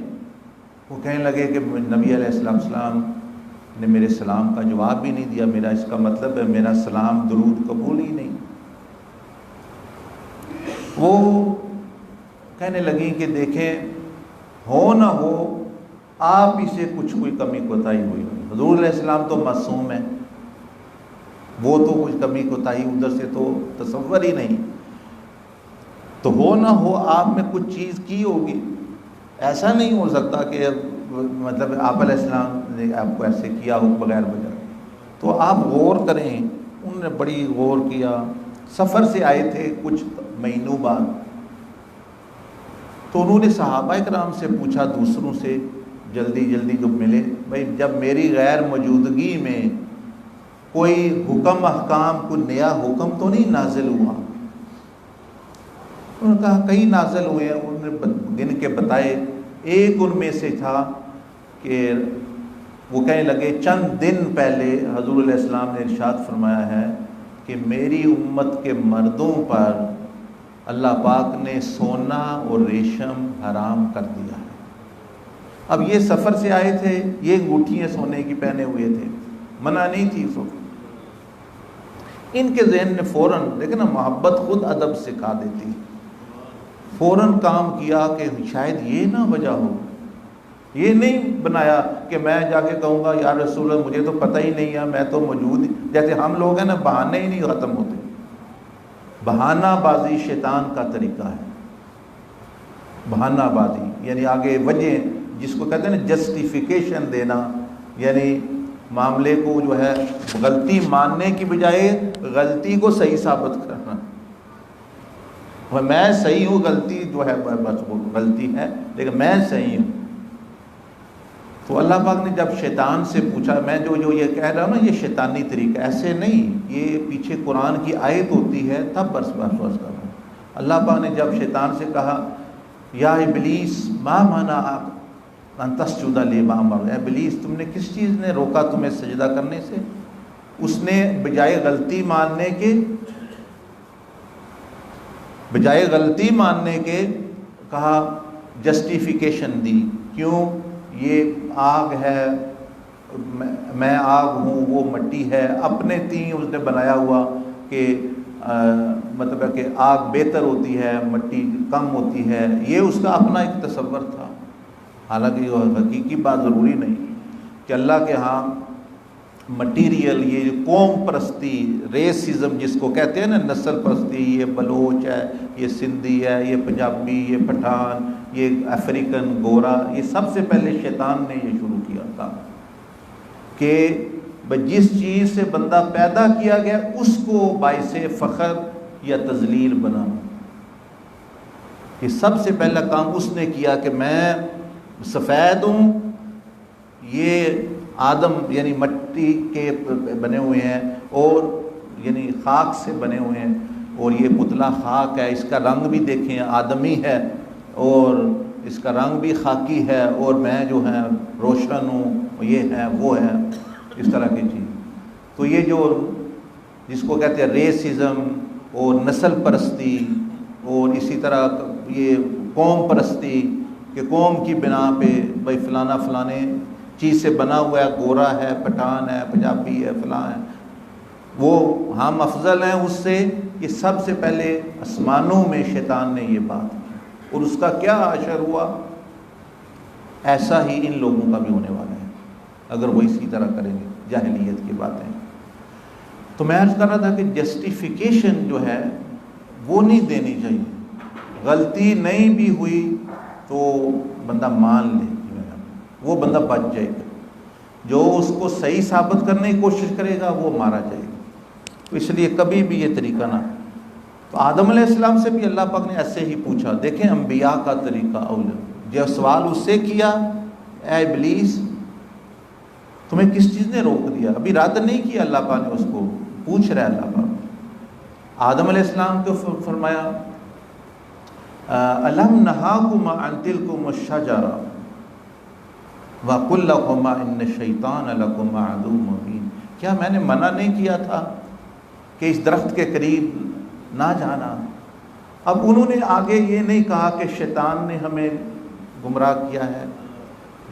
وہ کہنے لگے کہ نبی علیہ السلام نے میرے سلام کا جواب بھی نہیں دیا، میرا اس کا مطلب ہے میرا سلام درود قبول ہی نہیں۔ وہ کہنے لگیں کہ دیکھیں ہو نہ ہو آپ ہی سے کچھ کوئی کمی کوتاہی ہوئی، حضور علیہ السلام تو معصوم ہیں، وہ تو کچھ کمی کوتاہی ادھر سے تو تصور ہی نہیں، تو ہو نہ ہو آپ میں کچھ چیز کی ہوگی، ایسا نہیں ہو سکتا کہ مطلب آپ علیہ السلام نے آپ کو ایسے کیا ہو بغیر وجہ؟ تو آپ غور کریں، انہوں نے بڑی غور کیا، سفر سے آئے تھے کچھ مہینوں بعد، تو انہوں نے صحابہ کرام سے پوچھا، دوسروں سے جلدی جلدی جو ملے، بھائی جب میری غیر موجودگی میں کوئی حکم احکام، کوئی نیا حکم تو نہیں نازل ہوا؟ انہوں نے کہا کئی نازل ہوئے ہیں، انہوں نے گن کے بتائے۔ ایک ان میں سے تھا کہ وہ کہنے لگے چند دن پہلے حضور علیہ السلام نے ارشاد فرمایا ہے کہ میری امت کے مردوں پر اللہ پاک نے سونا اور ریشم حرام کر دیا ہے۔ اب یہ سفر سے آئے تھے، یہ انگوٹھیاں سونے کی پہنے ہوئے تھے، منع نہیں تھی اس وقت۔ ان کے ذہن نے فوراً، دیکھیں نا محبت خود ادب سکھا دیتی، فوراً کام کیا کہ شاید یہ نہ وجہ ہو۔ یہ نہیں بنایا کہ میں جا کے کہوں گا یا رسول اللہ مجھے تو پتہ ہی نہیں ہے، میں تو موجود ہی، جیسے ہم لوگ ہیں نا بہانے ہی نہیں ختم ہوتے۔ بہانہ بازی شیطان کا طریقہ ہے، بہانہ بازی یعنی آگے وجہ، جس کو کہتے ہیں نا جسٹیفیکیشن دینا، یعنی معاملے کو جو ہے غلطی ماننے کی بجائے غلطی کو صحیح ثابت کرنا۔ میں صحیح ہوں، غلطی جو ہے بس وہ غلطی ہے لیکن میں صحیح ہوں۔ تو اللہ پاک نے جب شیطان سے پوچھا، میں جو یہ کہہ رہا ہوں نا، یہ شیطانی طریقہ، ایسے نہیں، یہ پیچھے قرآن کی آیت ہوتی ہے تب بس کر رہا ہوں۔ اللہ پاک نے جب شیطان سے کہا یا ابلیس ما منع ان تسجد لما امرت، اے ابلیس تم نے کس چیز نے روکا تمہیں سجدہ کرنے سے؟ اس نے بجائے غلطی ماننے کے کہا جسٹیفیکیشن دی، کیوں؟ یہ آگ ہے، میں آگ ہوں، وہ مٹی ہے، اپنے تئیں اس نے بنایا ہوا کہ مطلب ہے کہ آگ بہتر ہوتی ہے، مٹی کم ہوتی ہے، یہ اس کا اپنا ایک تصور تھا۔ حالانکہ یہ حقیقی بات ضروری نہیں کہ اللہ کے ہاں مٹیریل، یہ قوم پرستی، ریسزم جس کو کہتے ہیں نا، نسل پرستی، یہ بلوچ ہے، یہ سندھی ہے، یہ پنجابی، یہ پٹھان، یہ افریقن گورا، یہ سب سے پہلے شیطان نے یہ شروع کیا تھا کہ جس چیز سے بندہ پیدا کیا گیا اس کو باعث فخر یا تذلیل بنانا۔ یہ سب سے پہلا کام اس نے کیا کہ میں سفید ہوں، یہ آدم یعنی مٹی کے بنے ہوئے ہیں اور یعنی خاک سے بنے ہوئے ہیں، اور یہ پتلا خاک ہے، اس کا رنگ بھی دیکھیں آدمی ہے اور اس کا رنگ بھی خاکی ہے، اور میں جو ہے روشن ہوں، یہ ہے وہ ہے، اس طرح کی چیز۔ تو یہ جو جس کو کہتے ہیں ریسزم اور نسل پرستی، اور اسی طرح یہ قوم پرستی کہ قوم کی بنا پہ بھائی فلانا فلانے چیز سے بنا ہوا ہے، گورا ہے، پٹھان ہے، پنجابی ہے، فلاں ہے، وہ ہم افضل ہیں اس سے، یہ سب سے پہلے آسمانوں میں شیطان نے یہ بات کی، اور اس کا کیا اثر ہوا؟ ایسا ہی ان لوگوں کا بھی ہونے والا ہے اگر وہ اسی طرح کریں گے جاہلیت کی باتیں۔ تو میں عرض کر رہا تھا کہ جسٹیفیکیشن جو ہے وہ نہیں دینی چاہیے، غلطی نہیں بھی ہوئی تو بندہ مان لے، وہ بندہ بچ جائے گا، جو اس کو صحیح ثابت کرنے کی کوشش کرے گا وہ مارا جائے گا۔ تو اس لیے کبھی بھی یہ طریقہ نہ۔ تو آدم علیہ السلام سے بھی اللہ پاک نے ایسے ہی پوچھا، دیکھیں انبیاء کا طریقہ اولا، جو سوال اس سے کیا اے ابلیس تمہیں کس چیز نے روک دیا؟ ابھی رد نہیں کیا اللہ پاک نے، اس کو پوچھ رہا ہے اللہ پاک۔ آدم علیہ السلام کو فرمایا الم نہاکما عن تلکما الشجرہ وَقُلْ لَكُمَا إِنَّ الشَّيْطَانَ لَكُمَا عَدُوٌّ مُّبِينٌ، کیا میں نے منع نہیں کیا تھا کہ اس درخت کے قریب نہ جانا؟ اب انہوں نے آگے یہ نہیں کہا کہ شیطان نے ہمیں گمراہ کیا ہے،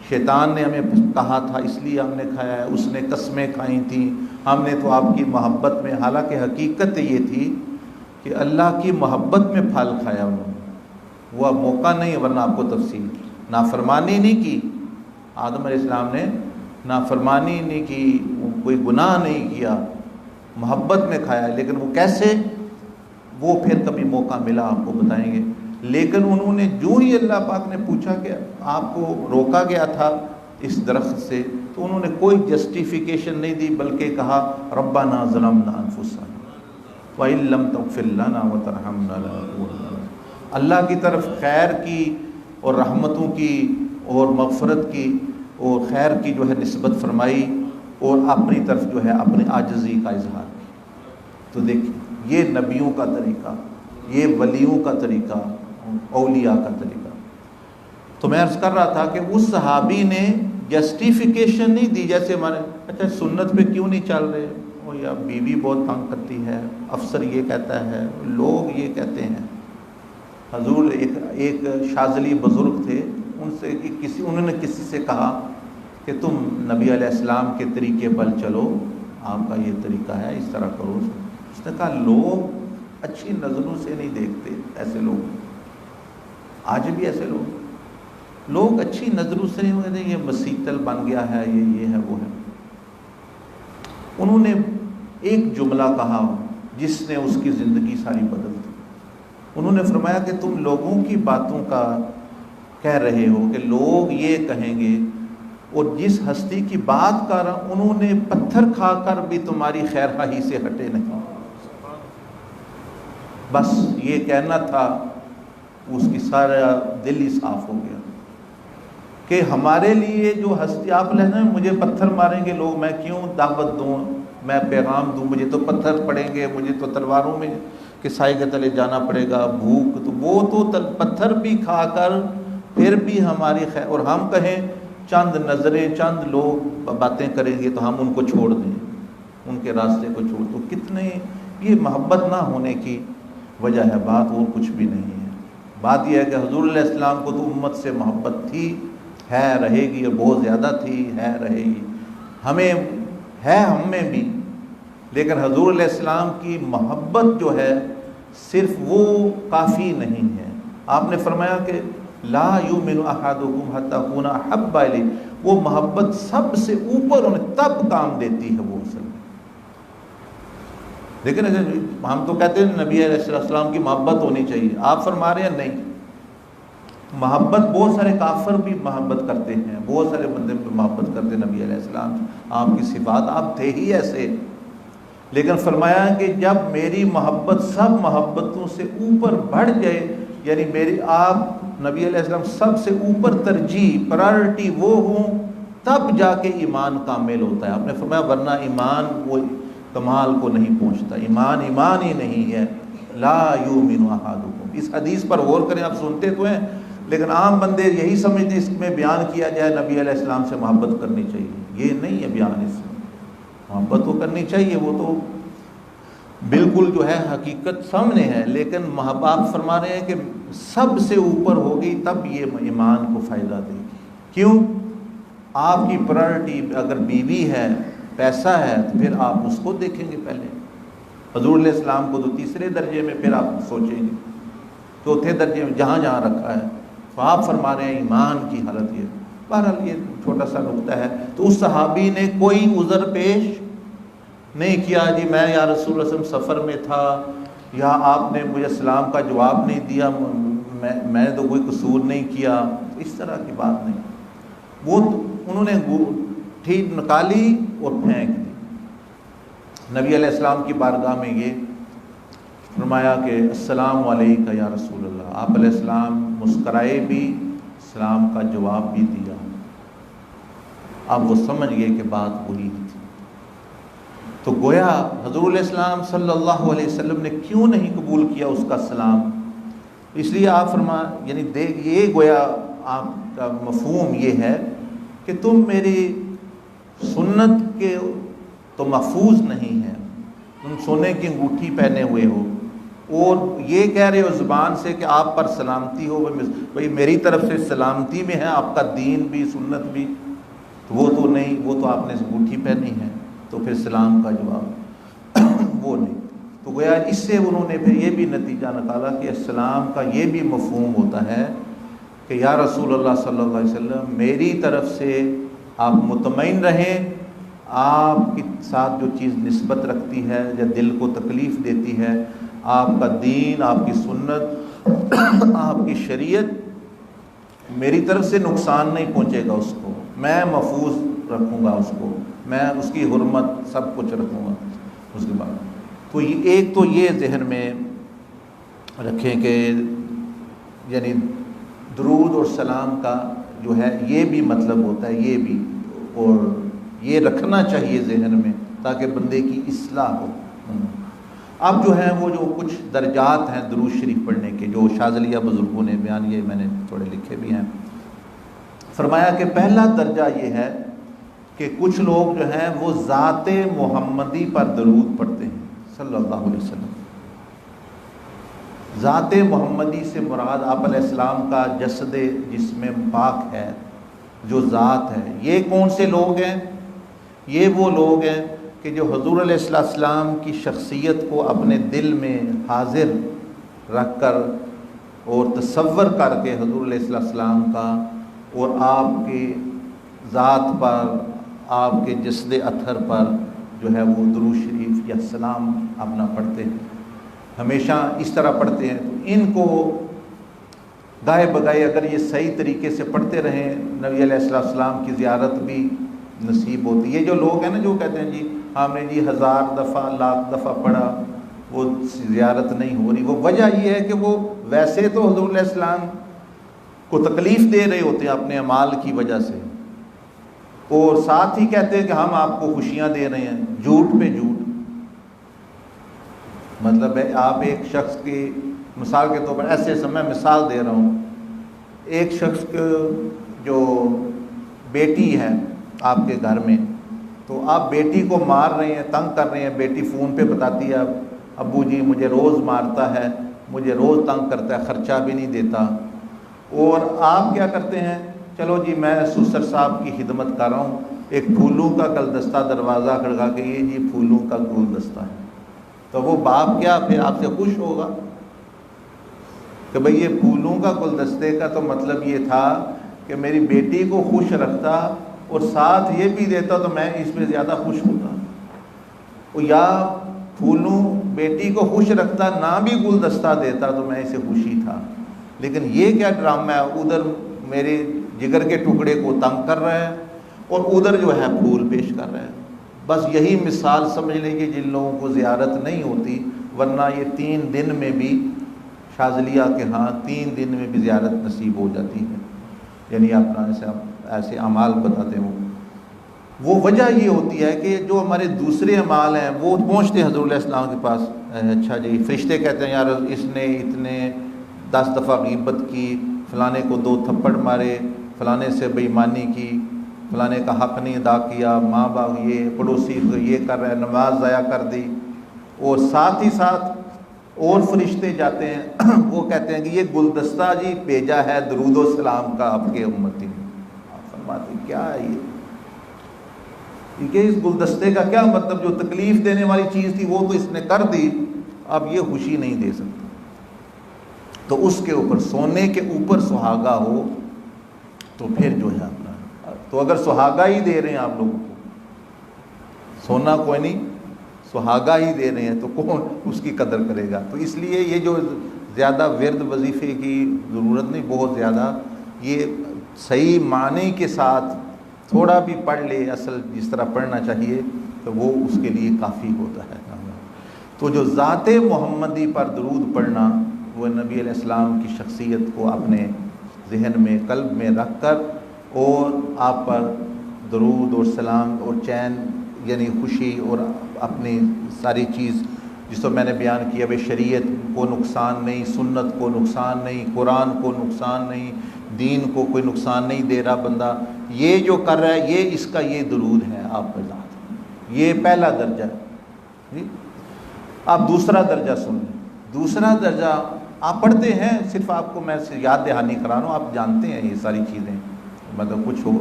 شیطان نے ہمیں کہا تھا اس لیے ہم نے کھایا ہے، اس نے قسمیں کھائی تھیں، ہم نے تو آپ کی محبت میں، حالانکہ حقیقت یہ تھی کہ اللہ کی محبت میں پھل کھایا انہوں نے، وہ اب موقع نہیں ہے، ورنہ آپ کو تفصیل، نافرمانی نہیں کی آدم علیہ السلام نے، نافرمانی نہیں کی، کوئی گناہ نہیں کیا، محبت میں کھایا ہے، لیکن وہ کیسے، وہ پھر کبھی موقع ملا آپ کو بتائیں گے۔ لیکن انہوں نے جو ہی اللہ پاک نے پوچھا کہ آپ کو روکا گیا تھا اس درخت سے، تو انہوں نے کوئی جسٹیفیکیشن نہیں دی، بلکہ کہا ربنا ظلمنا انفسنا وَإِن لَّمْ تَغْفِرْ لَنَا وَتَرْحَمْنَا لَنَكُونَنَّ، اللہ کی طرف خیر کی اور رحمتوں کی اور مغفرت کی اور خیر کی جو ہے نسبت فرمائی، اور اپنی طرف جو ہے اپنی عاجزی کا اظہار کیا۔ تو دیکھیں یہ نبیوں کا طریقہ، یہ ولیوں کا طریقہ، اولیاء کا طریقہ۔ تو میں عرض کر رہا تھا کہ اس صحابی نے جسٹیفیکیشن نہیں دی، جیسے ہمارے اچھا سنت پہ کیوں نہیں چل رہے، او یا بیوی بہت تنگ کرتی ہے، افسر یہ کہتا ہے، لوگ یہ کہتے ہیں۔ حضور ایک شاذلی بزرگ تھے، انہوں نے کسی سے کہا کہ تم نبی علیہ السلام کے طریقے پر چلو، آپ کا یہ طریقہ ہے، اس طرح کرو۔ اس نے کہا لوگ اچھی نظروں سے نہیں دیکھتے، ایسے لوگ آج بھی ایسے لوگ اچھی نظروں سے نہیں دیکھتے، یہ مسیتل بن گیا ہے، یہ ہے وہ ہے۔ انہوں نے ایک جملہ کہا جس نے اس کی زندگی ساری بدل دی۔ انہوں نے فرمایا کہ تم لوگوں کی باتوں کا کہہ رہے ہو کہ لوگ یہ کہیں گے، اور جس ہستی کی بات کر رہا انہوں نے پتھر کھا کر بھی تمہاری خیر خواہی سے ہٹے نہیں، بس یہ کہنا تھا، اس کی سارا دل ہی صاف ہو گیا کہ ہمارے لیے جو ہستی آپ لینا ہے، مجھے پتھر ماریں گے لوگ، میں کیوں دعوت دوں، میں پیغام دوں، مجھے تو پتھر پڑیں گے، مجھے تو تلواروں میں کے سائے کے تلے جانا پڑے گا، بھوک تو وہ تو پتھر بھی کھا کر پھر بھی ہماری خیر، اور ہم کہیں چند نظریں چند لوگ باتیں کریں گے تو ہم ان کو چھوڑ دیں، ان کے راستے کو چھوڑ دو۔ کتنے یہ محبت نہ ہونے کی وجہ ہے، بات اور کچھ بھی نہیں ہے۔ بات یہ ہے کہ حضور علیہ السلام کو تو امت سے محبت تھی، ہے، رہے گی، اور بہت زیادہ تھی، ہے، رہے گی، ہمیں ہے، ہم میں بھی، لیکن حضور علیہ السلام کی محبت جو ہے صرف وہ کافی نہیں ہے۔ آپ نے فرمایا کہ لا یؤمن احدکم حتی اکون احب الیہ، وہ محبت سب سے اوپر انہیں تب کام دیتی ہے وہ اصل میں۔ لیکن ہم تو کہتے ہیں نبی علیہ السلام کی محبت ہونی چاہیے، آپ فرما رہے ہیں نہیں، محبت بہت سارے کافر بھی محبت کرتے ہیں، بہت سارے بندے بھی محبت کرتے ہیں نبی علیہ السلام، آپ کی صفات، آپ تھے ہی ایسے، لیکن فرمایا کہ جب میری محبت سب محبتوں سے اوپر بڑھ جائے، یعنی میری آپ نبی علیہ السلام سب سے اوپر ترجیح پرائرٹی وہ ہوں، تب جا کے ایمان کامل ہوتا ہے۔ آپ نے فرمایا ورنہ ایمان وہ کمال کو نہیں پہنچتا، ایمان ہی نہیں ہے۔ لا یؤمن احدکم، اس حدیث پر غور کریں، آپ سنتے تو ہیں لیکن عام بندے یہی سمجھتے اس میں بیان کیا جائے نبی علیہ السلام سے محبت کرنی چاہیے، یہ نہیں ہے بیان، اس میں محبت تو کرنی چاہیے، وہ تو بالکل جو ہے حقیقت سامنے ہے، لیکن محبت فرما رہے ہیں کہ سب سے اوپر ہوگی تب یہ ایمان کو فائدہ دے گی۔ کیوں؟ آپ کی پرائرٹی اگر بیوی ہے، پیسہ ہے، تو پھر آپ اس کو دیکھیں گے پہلے، حضور علیہ السلام کو تو تیسرے درجے میں پھر آپ سوچیں گے، چوتھے درجے میں جہاں جہاں رکھا ہے، تو آپ فرما رہے ہیں ایمان کی حالت یہ۔ بہرحال یہ چھوٹا سا نقطہ ہے۔ تو اس صحابی نے کوئی عذر پیش نہیں کیا، جی میں یا رسول اللہ صلی اللہ علیہ وسلم سفر میں تھا، یا آپ نے مجھے سلام کا جواب نہیں دیا، میں نے تو کوئی قصور نہیں کیا، اس طرح کی بات نہیں۔ وہ انہوں نے ٹھیک نکالی اور پھینک دی۔ نبی علیہ السلام کی بارگاہ میں یہ فرمایا کہ السلام علیکم یا رسول اللہ، آپ علیہ السلام مسکرائے بھی، سلام کا جواب بھی دیا۔ اب وہ سمجھ گئے کہ بات وہی تھی۔ تو گویا حضور علیہ السلام صلی اللہ علیہ وسلم نے کیوں نہیں قبول کیا اس کا سلام؟ اس لیے آپ فرما یعنی یہ گویا آپ کا مفہوم یہ ہے کہ تم میری سنت کے تو محفوظ نہیں ہے، تم سونے کی انگوٹھی پہنے ہوئے ہو، اور یہ کہہ رہے ہو زبان سے کہ آپ پر سلامتی ہو، بھئی میری طرف سے سلامتی میں ہے، آپ کا دین بھی سنت بھی، تو وہ تو نہیں، وہ تو آپ نے انگوٹھی پہنی ہے، تو پھر سلام کا جواب وہ نہیں۔ تو گویا اس سے انہوں نے پھر یہ بھی نتیجہ نکالا کہ اسلام کا یہ بھی مفہوم ہوتا ہے کہ یا رسول اللہ صلی اللہ علیہ وسلم میری طرف سے آپ مطمئن رہیں، آپ کے ساتھ جو چیز نسبت رکھتی ہے یا دل کو تکلیف دیتی ہے، آپ کا دین، آپ کی سنت، آپ کی شریعت، میری طرف سے نقصان نہیں پہنچے گا اس کو، میں محفوظ رکھوں گا اس کو، میں اس کی حرمت سب کچھ رکھوں گا اس کے بعد۔ تو ایک تو یہ ذہن میں رکھیں کہ یعنی درود اور سلام کا جو ہے یہ بھی مطلب ہوتا ہے، یہ بھی، اور یہ رکھنا چاہیے ذہن میں تاکہ بندے کی اصلاح ہو۔ اب جو ہے وہ جو کچھ درجات ہیں درود شریف پڑھنے کے، جو شاذلیہ بزرگوں نے بیان، یہ میں نے تھوڑے لکھے بھی ہیں۔ فرمایا کہ پہلا درجہ یہ ہے کہ کچھ لوگ جو ہیں وہ ذات محمدی پر درود پڑھتے ہیں صلی اللہ علیہ وسلم۔ ذات محمدی سے مراد آپ علیہ السلام کا جسد جسم پاک ہے، جو ذات ہے۔ یہ کون سے لوگ ہیں؟ یہ وہ لوگ ہیں کہ جو حضور علیہ السلام کی شخصیت کو اپنے دل میں حاضر رکھ کر اور تصور کر کے حضور علیہ السلام کا اور آپ کی ذات پر، آپ کے جسد اطہر پر جو ہے وہ درود شریف یا سلام اپنا پڑھتے ہیں، ہمیشہ اس طرح پڑھتے ہیں۔ تو ان کو گائے بگائے اگر یہ صحیح طریقے سے پڑھتے رہیں، نبی علیہ السلام کی زیارت بھی نصیب ہوتی ہے۔ یہ جو لوگ ہیں نا جو کہتے ہیں جی ہم نے جی 1000 دفعہ لاکھ دفعہ پڑھا وہ زیارت نہیں ہو رہی، وہ وجہ یہ ہے کہ وہ ویسے تو حضور علیہ السلام کو تکلیف دے رہے ہوتے ہیں اپنے اعمال کی وجہ سے، اور ساتھ ہی کہتے ہیں کہ ہم آپ کو خوشیاں دے رہے ہیں، جھوٹ پہ جھوٹ۔ مطلب ہے آپ ایک شخص کی مثال کے طور پر ایسے میں مثال دے رہا ہوں، ایک شخص جو بیٹی ہے آپ کے گھر میں، تو آپ بیٹی کو مار رہے ہیں، تنگ کر رہے ہیں، بیٹی فون پہ بتاتی ہے ابو جی مجھے روز مارتا ہے، مجھے روز تنگ کرتا ہے، خرچہ بھی نہیں دیتا، اور آپ کیا کرتے ہیں، چلو جی میں سسر صاحب کی خدمت کر رہا ہوں، ایک پھولوں کا گلدستہ دروازہ کھڑکا کے یہ جی پھولوں کا گلدستہ ہے، تو وہ باپ کیا پھر آپ سے خوش ہوگا کہ بھئی یہ پھولوں کا گلدستے کا تو مطلب یہ تھا کہ میری بیٹی کو خوش رکھتا اور ساتھ یہ بھی دیتا تو میں اس میں زیادہ خوش ہوتا، یا پھولوں بیٹی کو خوش رکھتا نہ بھی گلدستہ دیتا تو میں اسے خوشی تھا، لیکن یہ کیا ڈرامہ ہے، ادھر میرے جگر کے ٹکڑے کو تنگ کر رہا ہے اور ادھر جو ہے پھول پیش کر رہا ہے۔ بس یہی مثال سمجھ لیں کہ جن لوگوں کو زیارت نہیں ہوتی، ورنہ یہ 3 دن میں بھی شاذلیہ کے ہاں 3 دن میں بھی زیارت نصیب ہو جاتی ہے، یعنی اپنا ایسے اعمال بتاتے ہوں۔ وہ وجہ یہ ہوتی ہے کہ جو ہمارے دوسرے اعمال ہیں وہ پہنچتے ہیں حضور علیہ السلام کے پاس، اچھا جی فرشتے کہتے ہیں یار اس نے اتنے 10 دفعہ غیبت کی، فلانے کو 2 تھپڑ مارے، فلانے سے بے ایمانی کی، فلانے کا حق نہیں ادا کیا، ماں باپ یہ، پڑوسی یہ کر رہا ہے، نماز ضائع کر دی، اور ساتھ ہی ساتھ اور فرشتے جاتے ہیں وہ کہتے ہیں کہ یہ گلدستہ جی بھیجا ہے درود و سلام کا آپ کے امتی نے۔ آپ فرماتے ہیں کیا ہے یہ کہ اس گلدستے کا کیا مطلب، جو تکلیف دینے والی چیز تھی وہ تو اس نے کر دی، اب یہ خوشی نہیں دے سکتا۔ تو اس کے اوپر سونے کے اوپر سہاگا ہو تو پھر جو ہے اپنا، تو اگر سہاگا ہی دے رہے ہیں آپ لوگوں کو، سونا کوئی نہیں سہاگا ہی دے رہے ہیں تو کون اس کی قدر کرے گا۔ تو اس لیے یہ جو زیادہ ورد وظیفے کی ضرورت نہیں، بہت زیادہ یہ صحیح معنی کے ساتھ تھوڑا بھی پڑھ لے اصل جس طرح پڑھنا چاہیے تو وہ اس کے لیے کافی ہوتا ہے۔ تو جو ذات محمدی پر درود پڑھنا، وہ نبی علیہ السلام کی شخصیت کو اپنے ذہن میں قلب میں رکھ کر اور آپ پر درود اور سلام اور چین یعنی خوشی اور اپنی ساری چیز جس کو میں نے بیان کیا، بھائی شریعت کو نقصان نہیں، سنت کو نقصان نہیں، قرآن کو نقصان نہیں، دین کو کوئی نقصان نہیں دے رہا بندہ، یہ جو کر رہا ہے یہ اس کا یہ درود ہے آپ پر ذات، یہ پہلا درجہ ہے۔ آپ دوسرا درجہ سن لیں۔ دوسرا درجہ آپ پڑھتے ہیں، صرف آپ کو میں یاد دہانی کرا رہا ہوں، آپ جانتے ہیں یہ ساری چیزیں، مطلب کچھ ہو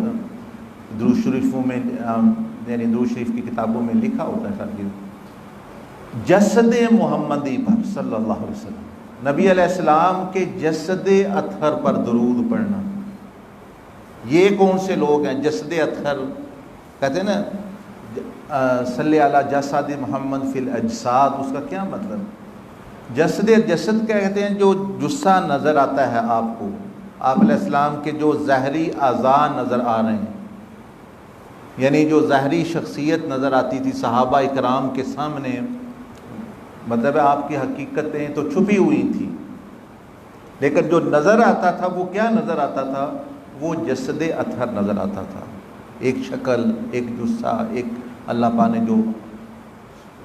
درود شریفوں میں یعنی درود شریف کی کتابوں میں لکھا ہوتا ہے ساری چیز۔ جسد محمدی پر صلی اللہ علیہ وسلم، نبی علیہ السلام کے جسد اطہر پر درود پڑھنا، یہ کون سے لوگ ہیں؟ جسد اطہر کہتے ہیں نا، صلی علی جسد محمد فی الاجساد، اس کا کیا مطلب؟ جسد کہتے ہیں جو جسہ نظر آتا ہے آپ کو، آپ علیہ السلام کے جو ظاہری اعضاء نظر آ رہے ہیں، یعنی جو ظاہری شخصیت نظر آتی تھی صحابہ اکرام کے سامنے، مطلب آپ کی حقیقتیں تو چھپی ہوئی تھیں، لیکن جو نظر آتا تھا وہ کیا نظر آتا تھا؟ وہ جسد اطہر نظر آتا تھا، ایک شکل، ایک جسہ، ایک اللہ پاک نے جو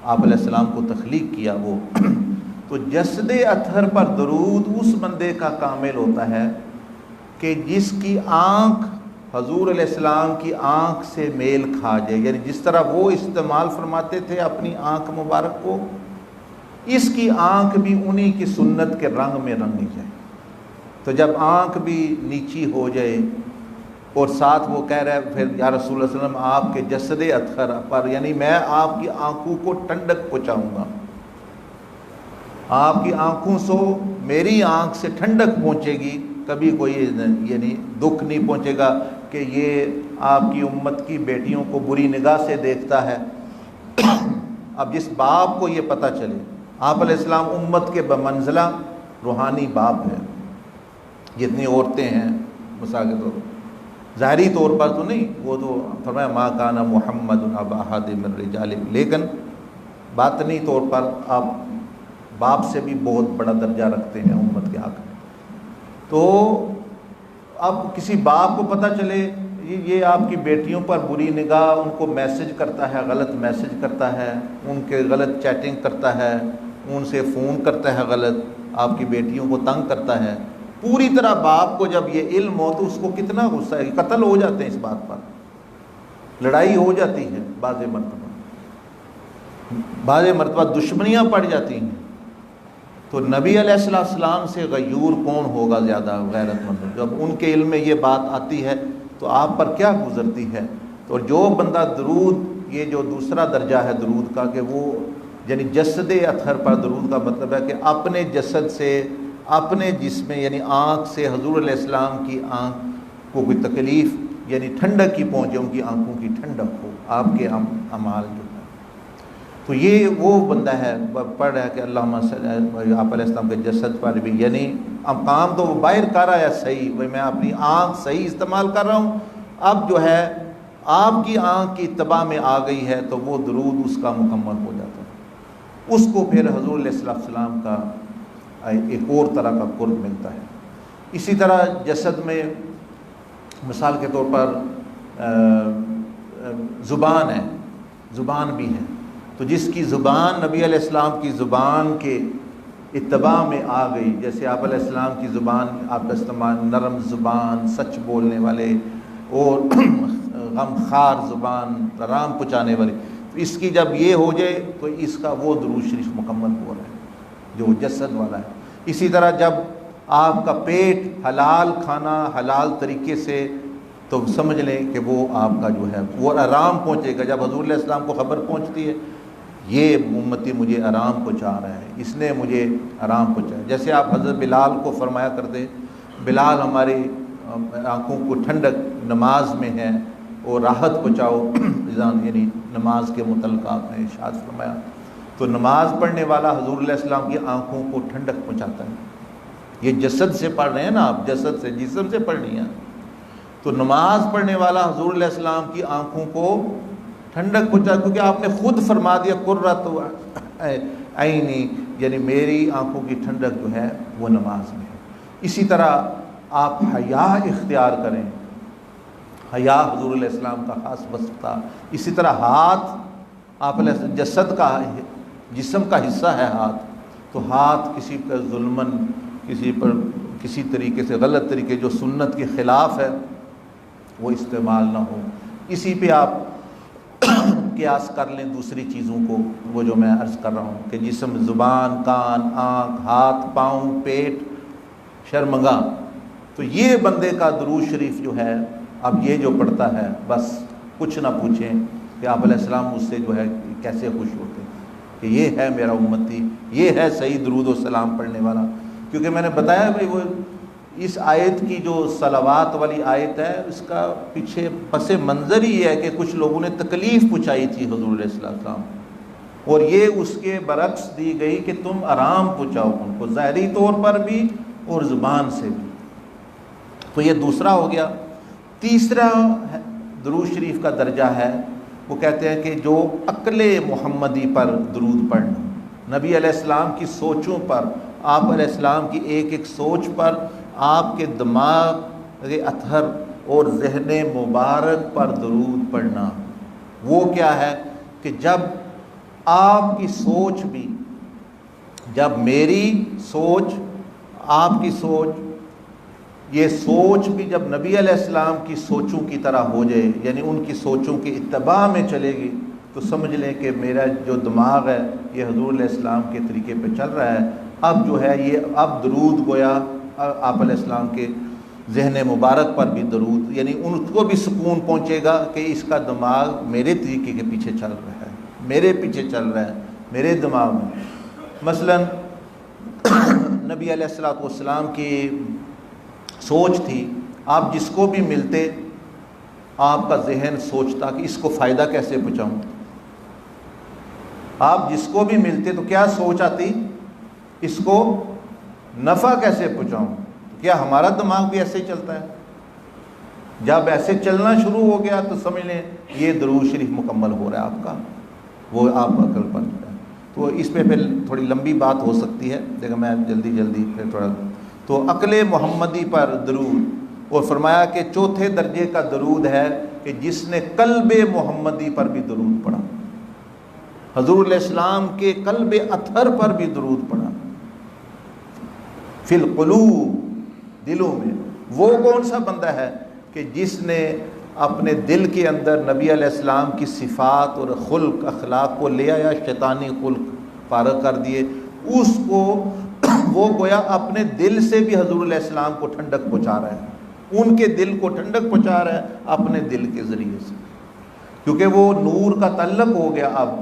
آپ علیہ السلام کو تخلیق کیا وہ تو جسد اطہر پر درود اس بندے کا کامل ہوتا ہے کہ جس کی آنکھ حضور علیہ السلام کی آنکھ سے میل کھا جائے، یعنی جس طرح وہ استعمال فرماتے تھے اپنی آنکھ مبارک کو، اس کی آنکھ بھی انہی کی سنت کے رنگ میں رنگی جائے۔ تو جب آنکھ بھی نیچی ہو جائے اور ساتھ وہ کہہ رہا ہے پھر یا رسول اللہ صلی اللہ علیہ وسلم آپ کے جسد اطہر پر، یعنی میں آپ کی آنکھوں کو ٹھنڈک پہنچاؤں گا، آپ کی آنکھوں سے میری آنکھ سے ٹھنڈک پہنچے گی، کبھی کوئی یعنی دکھ نہیں پہنچے گا کہ یہ آپ کی امت کی بیٹیوں کو بری نگاہ سے دیکھتا ہے۔ اب جس باپ کو یہ پتہ چلے، آپ علیہ السلام امت کے بمنزلہ روحانی باپ ہے، جتنی عورتیں ہیں مثال کے طور پر، ظاہری طور پر تو نہیں، وہ تو فرمایا ما کان محمد ابا احد من رجالکم، لیکن باطنی طور پر آپ باپ سے بھی بہت بڑا درجہ رکھتے ہیں امت کے حق میں۔ تو اب کسی باپ کو پتہ چلے یہ آپ کی بیٹیوں پر بری نگاہ، ان کو میسج کرتا ہے، غلط میسج کرتا ہے، ان کے غلط چیٹنگ کرتا ہے، ان سے فون کرتا ہے غلط، آپ کی بیٹیوں کو تنگ کرتا ہے، پوری طرح باپ کو جب یہ علم ہو تو اس کو کتنا غصہ ہے، قتل ہو جاتے ہیں اس بات پر، لڑائی ہو جاتی ہے، بعض مرتبہ دشمنیاں پڑ جاتی ہیں۔ تو نبی علیہ السلام سے غیور کون ہوگا زیادہ غیرت مند؟ جب ان کے علم میں یہ بات آتی ہے تو آپ پر کیا گزرتی ہے؟ تو جو بندہ درود، یہ جو دوسرا درجہ ہے درود کا کہ وہ یعنی جسد اطہر پر درود کا مطلب ہے کہ اپنے جسد سے، اپنے جسم یعنی آنکھ سے حضور علیہ السلام کی آنکھ کو کوئی تکلیف یعنی ٹھنڈک کی پہنچے، ان کی آنکھوں کی ٹھنڈک ہو آپ کے اعمال جو ہے۔ تو یہ وہ بندہ ہے پڑھ رہا ہے کہ اللہم صلی آپ علیہ السلام کے جسد پر بھی، یعنی اب کام تو وہ باہر کر رہا ہے صحیح، بھائی میں اپنی آنکھ صحیح استعمال کر رہا ہوں، اب جو ہے آپ کی آنکھ کی اتباع میں آ گئی ہے تو وہ درود اس کا مکمل ہو جاتا ہے، اس کو پھر حضور علیہ السلام کا ایک اور طرح کا قرب ملتا ہے۔ اسی طرح جسد میں مثال کے طور پر زبان ہے، زبان بھی ہے، تو جس کی زبان نبی علیہ السلام کی زبان کے اتباع میں آ گئی، جیسے آپ علیہ السلام کی زبان آپ کا استعمال نرم زبان، سچ بولنے والے اور غم خار زبان، آرام پہنچانے والے، تو اس کی جب یہ ہو جائے تو اس کا وہ درود شریف مکمل ہو رہا ہے جو جسد والا ہے۔ اسی طرح جب آپ کا پیٹ حلال کھانا حلال طریقے سے، تو سمجھ لیں کہ وہ آپ کا جو ہے وہ آرام پہنچے گا۔ جب حضور علیہ السلام کو خبر پہنچتی ہے یہ امتی مجھے آرام پہنچا رہا ہے، اس نے مجھے آرام پہنچایا، جیسے آپ حضرت بلال کو فرمایا کرتے، بلال ہماری آنکھوں کو ٹھنڈک نماز میں ہے اور راحت پہنچاؤ، یعنی نماز کے متعلق آپ نے ارشاد فرمایا۔ تو نماز پڑھنے والا حضور علیہ السلام کی آنکھوں کو ٹھنڈک پہنچاتا ہے، یہ جسد سے پڑھ رہے ہیں نا آپ، جسد سے، جسم سے پڑھنی ہے، تو نماز پڑھنے والا حضور علیہ السلام کی آنکھوں کو ٹھنڈک پہنچا، کیونکہ آپ نے خود فرما دیا قرۃ عینی، یعنی میری آنکھوں کی ٹھنڈک جو ہے وہ نماز میں ہے۔ اسی طرح آپ حیا اختیار کریں، حیا حضور علیہ السلام کا خاص وصف تھا۔ اسی طرح ہاتھ آپ علیہ جسد کا جسم کا حصہ ہے ہاتھ، تو ہاتھ کسی پر ظلمن، کسی پر کسی طریقے سے غلط طریقے جو سنت کے خلاف ہے وہ استعمال نہ ہو۔ اسی پہ آپ قیاس کر لیں دوسری چیزوں کو، وہ جو میں عرض کر رہا ہوں کہ جسم، زبان، کان، آنکھ، ہاتھ، پاؤں، پیٹ، شرمگاہ، تو یہ بندے کا درود شریف جو ہے، اب یہ جو پڑھتا ہے بس کچھ نہ پوچھیں کہ آپ علیہ السلام اس سے جو ہے کیسے خوش ہوتے ہیں کہ یہ ہے میرا امتی، یہ ہے صحیح درود و سلام پڑھنے والا۔ کیونکہ میں نے بتایا بھائی وہ اس آیت کی جو صلوات والی آیت ہے اس کا پیچھے پس منظر ہی ہے کہ کچھ لوگوں نے تکلیف پہنچائی تھی حضور علیہ السلام، اور یہ اس کے برعکس دی گئی کہ تم آرام پہنچاؤ ان کو، ظاہری طور پر بھی اور زبان سے بھی۔ تو یہ دوسرا ہو گیا۔ تیسرا درود شریف کا درجہ ہے، وہ کہتے ہیں کہ جو عقل محمدی پر درود پڑھنا، نبی علیہ السلام کی سوچوں پر، آپ علیہ السلام کی ایک ایک سوچ پر، آپ کے دماغ کے اطہر اور ذہن مبارک پر درود پڑھنا، وہ کیا ہے کہ جب آپ کی سوچ بھی، جب میری سوچ، آپ کی سوچ، یہ سوچ بھی جب نبی علیہ السلام کی سوچوں کی طرح ہو جائے، یعنی ان کی سوچوں کی اتباع میں چلے گی، تو سمجھ لیں کہ میرا جو دماغ ہے یہ حضور علیہ السلام کے طریقے پہ چل رہا ہے۔ اب جو ہے یہ اب درود گویا آپ علیہ السلام کے ذہن مبارک پر بھی درود، یعنی ان کو بھی سکون پہنچے گا کہ اس کا دماغ میرے طریقے کے پیچھے چل رہا ہے، میرے پیچھے چل رہا ہے، میرے دماغ میں۔ مثلاً نبی علیہ السلام کی سوچ تھی، آپ جس کو بھی ملتے آپ کا ذہن سوچتا کہ اس کو فائدہ کیسے پہنچاؤں، آپ جس کو بھی ملتے تو کیا سوچ آتی، اس کو نفع کیسے پہنچاؤں۔ کیا ہمارا دماغ بھی ایسے ہی چلتا ہے؟ جب ایسے چلنا شروع ہو گیا تو سمجھ لیں یہ درود شریف مکمل ہو رہا ہے آپ کا، وہ آپ عقل پر ہے۔ تو اس پہ پھر تھوڑی لمبی بات ہو سکتی ہے، لیکن میں جلدی پھر تھوڑا، تو عقل محمدی پر درود، اور فرمایا کہ چوتھے درجے کا درود ہے کہ جس نے قلب محمدی پر بھی درود پڑھا، حضور علیہ السلام کے قلب اطہر پر بھی درود پڑھا، فی القلوب، دلوں میں۔ وہ کون سا بندہ ہے کہ جس نے اپنے دل کے اندر نبی علیہ السلام کی صفات اور خلق اخلاق کو لے آیا، شیطانی خلق فارغ کر دیے اس کو، وہ گویا اپنے دل سے بھی حضور علیہ السلام کو ٹھنڈک پہنچا رہا ہے، ان کے دل کو ٹھنڈک پہنچا رہا ہے اپنے دل کے ذریعے سے، کیونکہ وہ نور کا تعلق ہو گیا اب،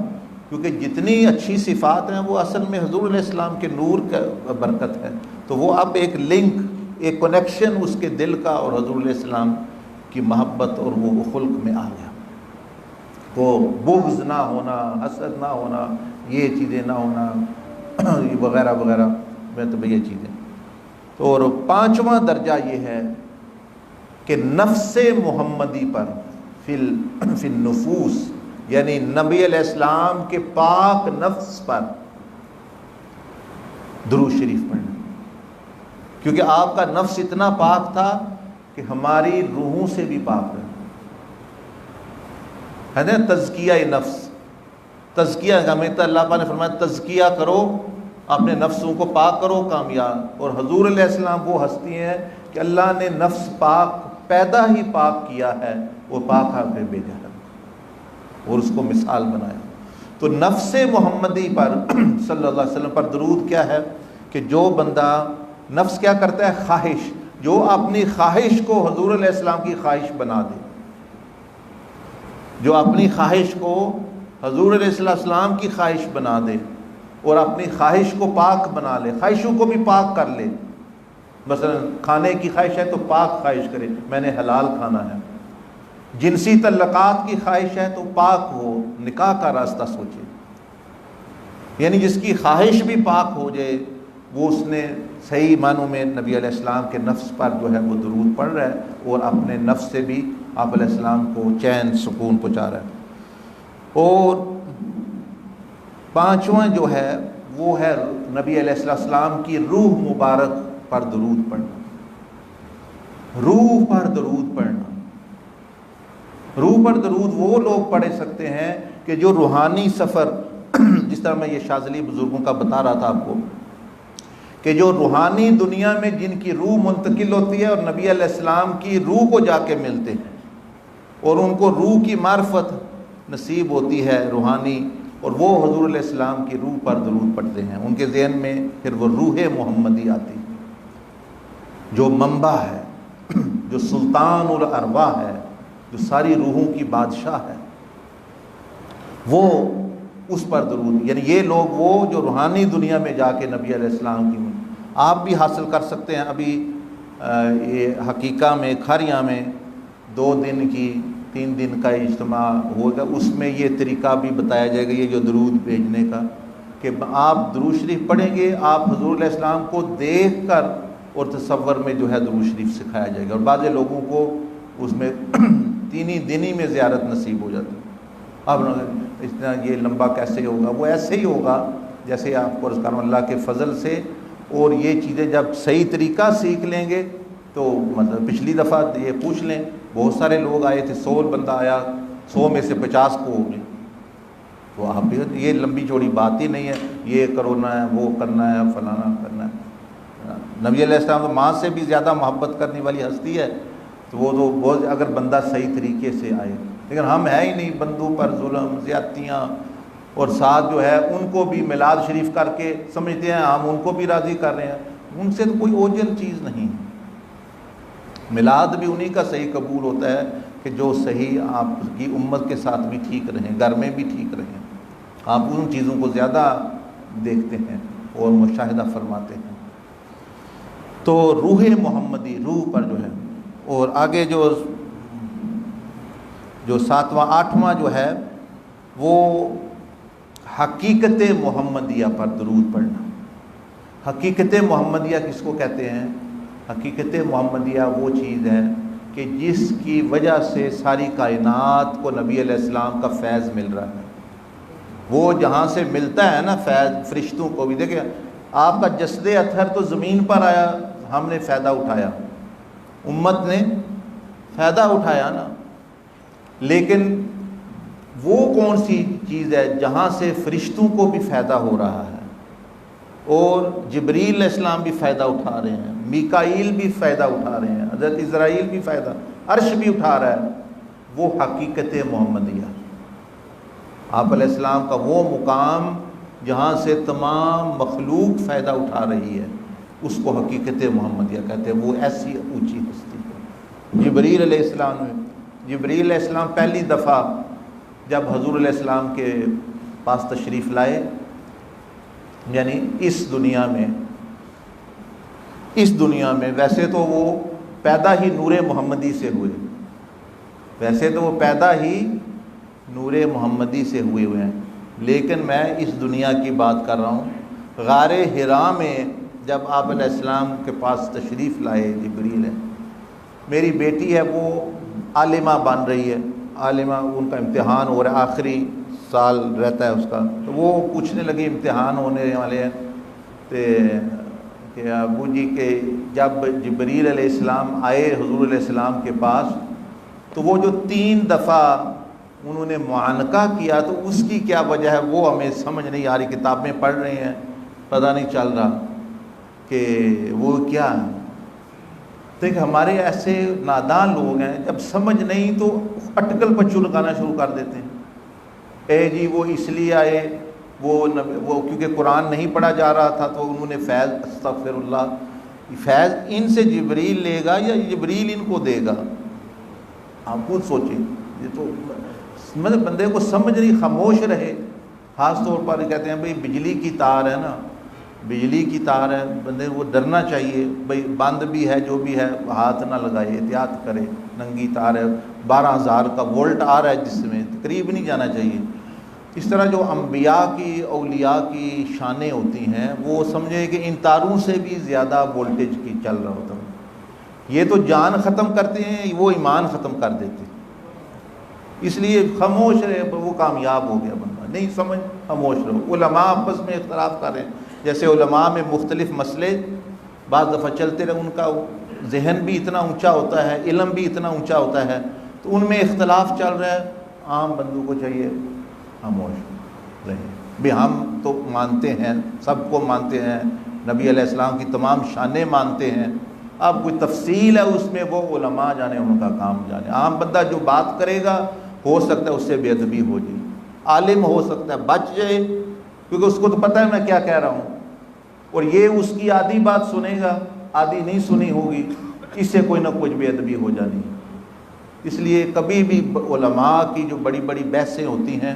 کیونکہ جتنی اچھی صفات ہیں وہ اصل میں حضور علیہ السلام کے نور کا برکت ہے، تو وہ اب ایک لنک، ایک کنیکشن اس کے دل کا اور حضور علیہ السلام کی محبت اور وہ خلق میں آ گیا۔ تو بغض نہ ہونا، حسد نہ ہونا، یہ چیزیں نہ ہونا وغیرہ وغیرہ، میں تو یہ چیزیں۔ تو اور پانچواں درجہ یہ ہے کہ نفس محمدی پر، فی النفوس، یعنی نبی علیہ السلام کے پاک نفس پر درود شریف پڑھنا، کیونکہ آپ کا نفس اتنا پاک تھا کہ ہماری روحوں سے بھی پاک ہے نا، تزکیہ نفس، تزکیہ ہمیں تو اللہ پاک نے فرمایا تزکیہ کرو، اپنے نفسوں کو پاک کرو کامیاب، اور حضور علیہ السلام وہ ہستی ہیں کہ اللہ نے نفس پاک پیدا ہی پاک کیا ہے، وہ پاک آ کے بھیجا ہے اور اس کو مثال بنایا۔ تو نفس محمدی پر صلی اللہ علیہ وسلم پر درود کیا ہے کہ جو بندہ، نفس کیا کرتا ہے، خواہش، جو اپنی خواہش کو حضور علیہ السلام کی خواہش بنا دے، جو اپنی خواہش کو حضور علیہ السلام کی خواہش بنا دے اور اپنی خواہش کو پاک بنا لے، خواہشوں کو بھی پاک کر لے، مثلا کھانے کی خواہش ہے تو پاک خواہش کرے، میں نے حلال کھانا ہے، جنسی تعلقات کی خواہش ہے تو پاک ہو، نکاح کا راستہ سوچے، یعنی جس کی خواہش بھی پاک ہو جائے وہ اس نے صحیح معنوں میں نبی علیہ السلام کے نفس پر جو ہے وہ درود پڑھ رہا ہے اور اپنے نفس سے بھی آپ علیہ السلام کو چین سکون پہنچا رہا ہے۔ اور پانچواں جو ہے وہ ہے نبی علیہ السلام کی روح مبارک پر درود پڑھنا، روح پر درود پڑھنا۔ روح پر درود وہ لوگ پڑھ سکتے ہیں کہ جو روحانی سفر، جس طرح میں یہ شاذلی بزرگوں کا بتا رہا تھا آپ کو، کہ جو روحانی دنیا میں جن کی روح منتقل ہوتی ہے اور نبی علیہ السلام کی روح کو جا کے ملتے ہیں اور ان کو روح کی معرفت نصیب ہوتی ہے روحانی، اور وہ حضور علیہ السلام کی روح پر درود پڑھتے ہیں، ان کے ذہن میں پھر وہ روح محمدی آتی ہے جو منبع ہے، جو سلطان الارواح ہے، جو ساری روحوں کی بادشاہ ہے، وہ اس پر درود، یعنی یہ لوگ وہ جو روحانی دنیا میں جا کے نبی علیہ السلام کی، آپ بھی حاصل کر سکتے ہیں۔ ابھی یہ حقیقہ میں کھاریاں میں 2 دن کی 3 دن کا اجتماع ہوگا، اس میں یہ طریقہ بھی بتایا جائے گا، یہ جو درود بھیجنے کا، کہ آپ درود شریف پڑھیں گے، آپ حضور علیہ السلام کو دیکھ کر اور تصور میں جو ہے درود شریف سکھایا جائے گا، اور بعض لوگوں کو اس میں 3 ہی دن ہی میں زیارت نصیب ہو جاتی ہے۔ اب اتنا یہ لمبا کیسے ہوگا؟ وہ ایسے ہی ہوگا جیسے آپ کو عرض کروں اللہ کے فضل سے، اور یہ چیزیں جب صحیح طریقہ سیکھ لیں گے تو مطلب پچھلی دفعہ یہ پوچھ لیں، بہت سارے لوگ آئے تھے، 100 بندہ آیا، 100 میں سے 50 کو ہو گئے۔ تو آپ یہ لمبی چوڑی بات ہی نہیں ہے، یہ کرونا ہے، وہ کرنا ہے، فلانا کرنا ہے۔ نبی علیہ السلام تو ماں سے بھی زیادہ محبت کرنے والی ہستی ہے، تو وہ تو بہت، اگر بندہ صحیح طریقے سے آئے، لیکن ہم ہے ہی نہیں، بندوں پر ظلم، زیادتیاں، اور ساتھ جو ہے ان کو بھی میلاد شریف کر کے سمجھتے ہیں ہم ان کو بھی راضی کر رہے ہیں، ان سے تو کوئی اوجل چیز نہیں۔ میلاد بھی انہی کا صحیح قبول ہوتا ہے کہ جو صحیح آپ کی امت کے ساتھ بھی ٹھیک رہیں، گھر میں بھی ٹھیک رہیں، آپ ان چیزوں کو زیادہ دیکھتے ہیں اور مشاہدہ فرماتے ہیں۔ تو روح محمدی، روح پر جو ہے، اور آگے جو 7واں 8واں جو ہے وہ حقیقت محمدیہ پر درود پڑھنا۔ حقیقت محمدیہ کس کو کہتے ہیں؟ حقیقت محمدیہ وہ چیز ہے کہ جس کی وجہ سے ساری کائنات کو نبی علیہ السلام کا فیض مل رہا ہے۔ وہ جہاں سے ملتا ہے نا فیض، فرشتوں کو بھی، دیکھیں آپ کا جسد اطہر تو زمین پر آیا، ہم نے فائدہ اٹھایا، امت نے فائدہ اٹھایا نا، لیکن وہ کون سی چیز ہے جہاں سے فرشتوں کو بھی فائدہ ہو رہا ہے، اور جبریل علیہ السلام بھی فائدہ اٹھا رہے ہیں، میکائیل بھی فائدہ اٹھا رہے ہیں، حضرت اسرائیل بھی فائدہ، عرش بھی اٹھا رہا ہے، وہ حقیقت محمدیہ، آپ علیہ السلام کا وہ مقام جہاں سے تمام مخلوق فائدہ اٹھا رہی ہے، اس کو حقیقت محمدیہ کہتے ہیں۔ وہ ایسی اونچی ہستی ہے۔ جبریل علیہ السلام پہلی دفعہ جب حضور علیہ السلام کے پاس تشریف لائے، یعنی اس دنیا میں ویسے تو وہ پیدا ہی نور محمدی سے ہوئے، نور محمدی سے ہوئے ہیں، لیکن میں اس دنیا کی بات کر رہا ہوں۔ غار حرا میں جب آپ علیہ السلام کے پاس تشریف لائے جبریل ہے، میری بیٹی ہے وہ عالمہ بن رہی ہے، عالمہ، ان کا امتحان ہو رہا ہے، آخری سال رہتا ہے اس کا، تو وہ پوچھنے لگی امتحان ہونے والے ہیں کہ ابو جی کہ جب جبریل علیہ السلام آئے حضور علیہ السلام کے پاس، تو وہ جو 3 دفعہ انہوں نے معانقہ کیا، تو اس کی کیا وجہ ہے وہ ہمیں سمجھ نہیں آ رہی، کتاب میں پڑھ رہے ہیں، پتہ نہیں چل رہا کہ وہ کیا ہے۔ دیکھ ہمارے ایسے نادان لوگ ہیں، جب سمجھ نہیں تو اٹکل پچو لگانا شروع کر دیتے ہیں، اے جی وہ اس لیے آئے، وہ کیونکہ قرآن نہیں پڑھا جا رہا تھا تو انہوں نے فیض، استغفر اللہ، فیض ان سے جبریل لے گا یا جبریل ان کو دے گا؟ آپ خود سوچیں، یہ تو مطلب بندے کو سمجھ نہیں، خاموش رہے۔ خاص طور پر کہتے ہیں بھئی بجلی کی تار ہے نا، بجلی کی تار ہے، بندے کو ڈرنا چاہیے، بھئی بند بھی ہے، جو بھی ہے ہاتھ نہ لگائے، احتیاط کرے، ننگی تار ہے، 12,000 کا وولٹ آ رہا ہے جس میں، قریب نہیں جانا چاہیے۔ اس طرح جو انبیاء کی، اولیاء کی شانیں ہوتی ہیں، وہ سمجھے کہ ان تاروں سے بھی زیادہ وولٹیج کی چل رہا ہوتا ہے، یہ تو جان ختم کرتے ہیں، وہ ایمان ختم کر دیتے ہیں۔ اس لیے خاموش رہے، وہ کامیاب ہو گیا بندہ، نہیں سمجھ خاموش رہو۔ علماء آپس میں اختلاف کر رہے ہیں، جیسے علماء میں مختلف مسئلے بعض دفعہ چلتے رہے، ان کا ذہن بھی اتنا اونچا ہوتا ہے، علم بھی اتنا اونچا ہوتا ہے، تو ان میں اختلاف چل رہا ہے، عام بندوں کو چاہیے خاموش رہے۔ بھی ہم تو مانتے ہیں، سب کو مانتے ہیں، نبی علیہ السلام کی تمام شانیں مانتے ہیں، اب کوئی تفصیل ہے اس میں وہ علماء جانے، ان کا کام جانے۔ عام بندہ جو بات کرے گا ہو سکتا ہے اس سے بے ادبی ہو جائے، عالم ہو سکتا ہے بچ جائے، کیونکہ اس کو تو پتہ ہے میں کیا کہہ رہا ہوں، اور یہ اس کی آدھی بات سنے گا، آدھی نہیں سنی ہوگی، اس سے کوئی نہ کچھ بے ادبی ہو جانی۔ اس لیے کبھی بھی علماء کی جو بڑی بڑی بحثیں ہوتی ہیں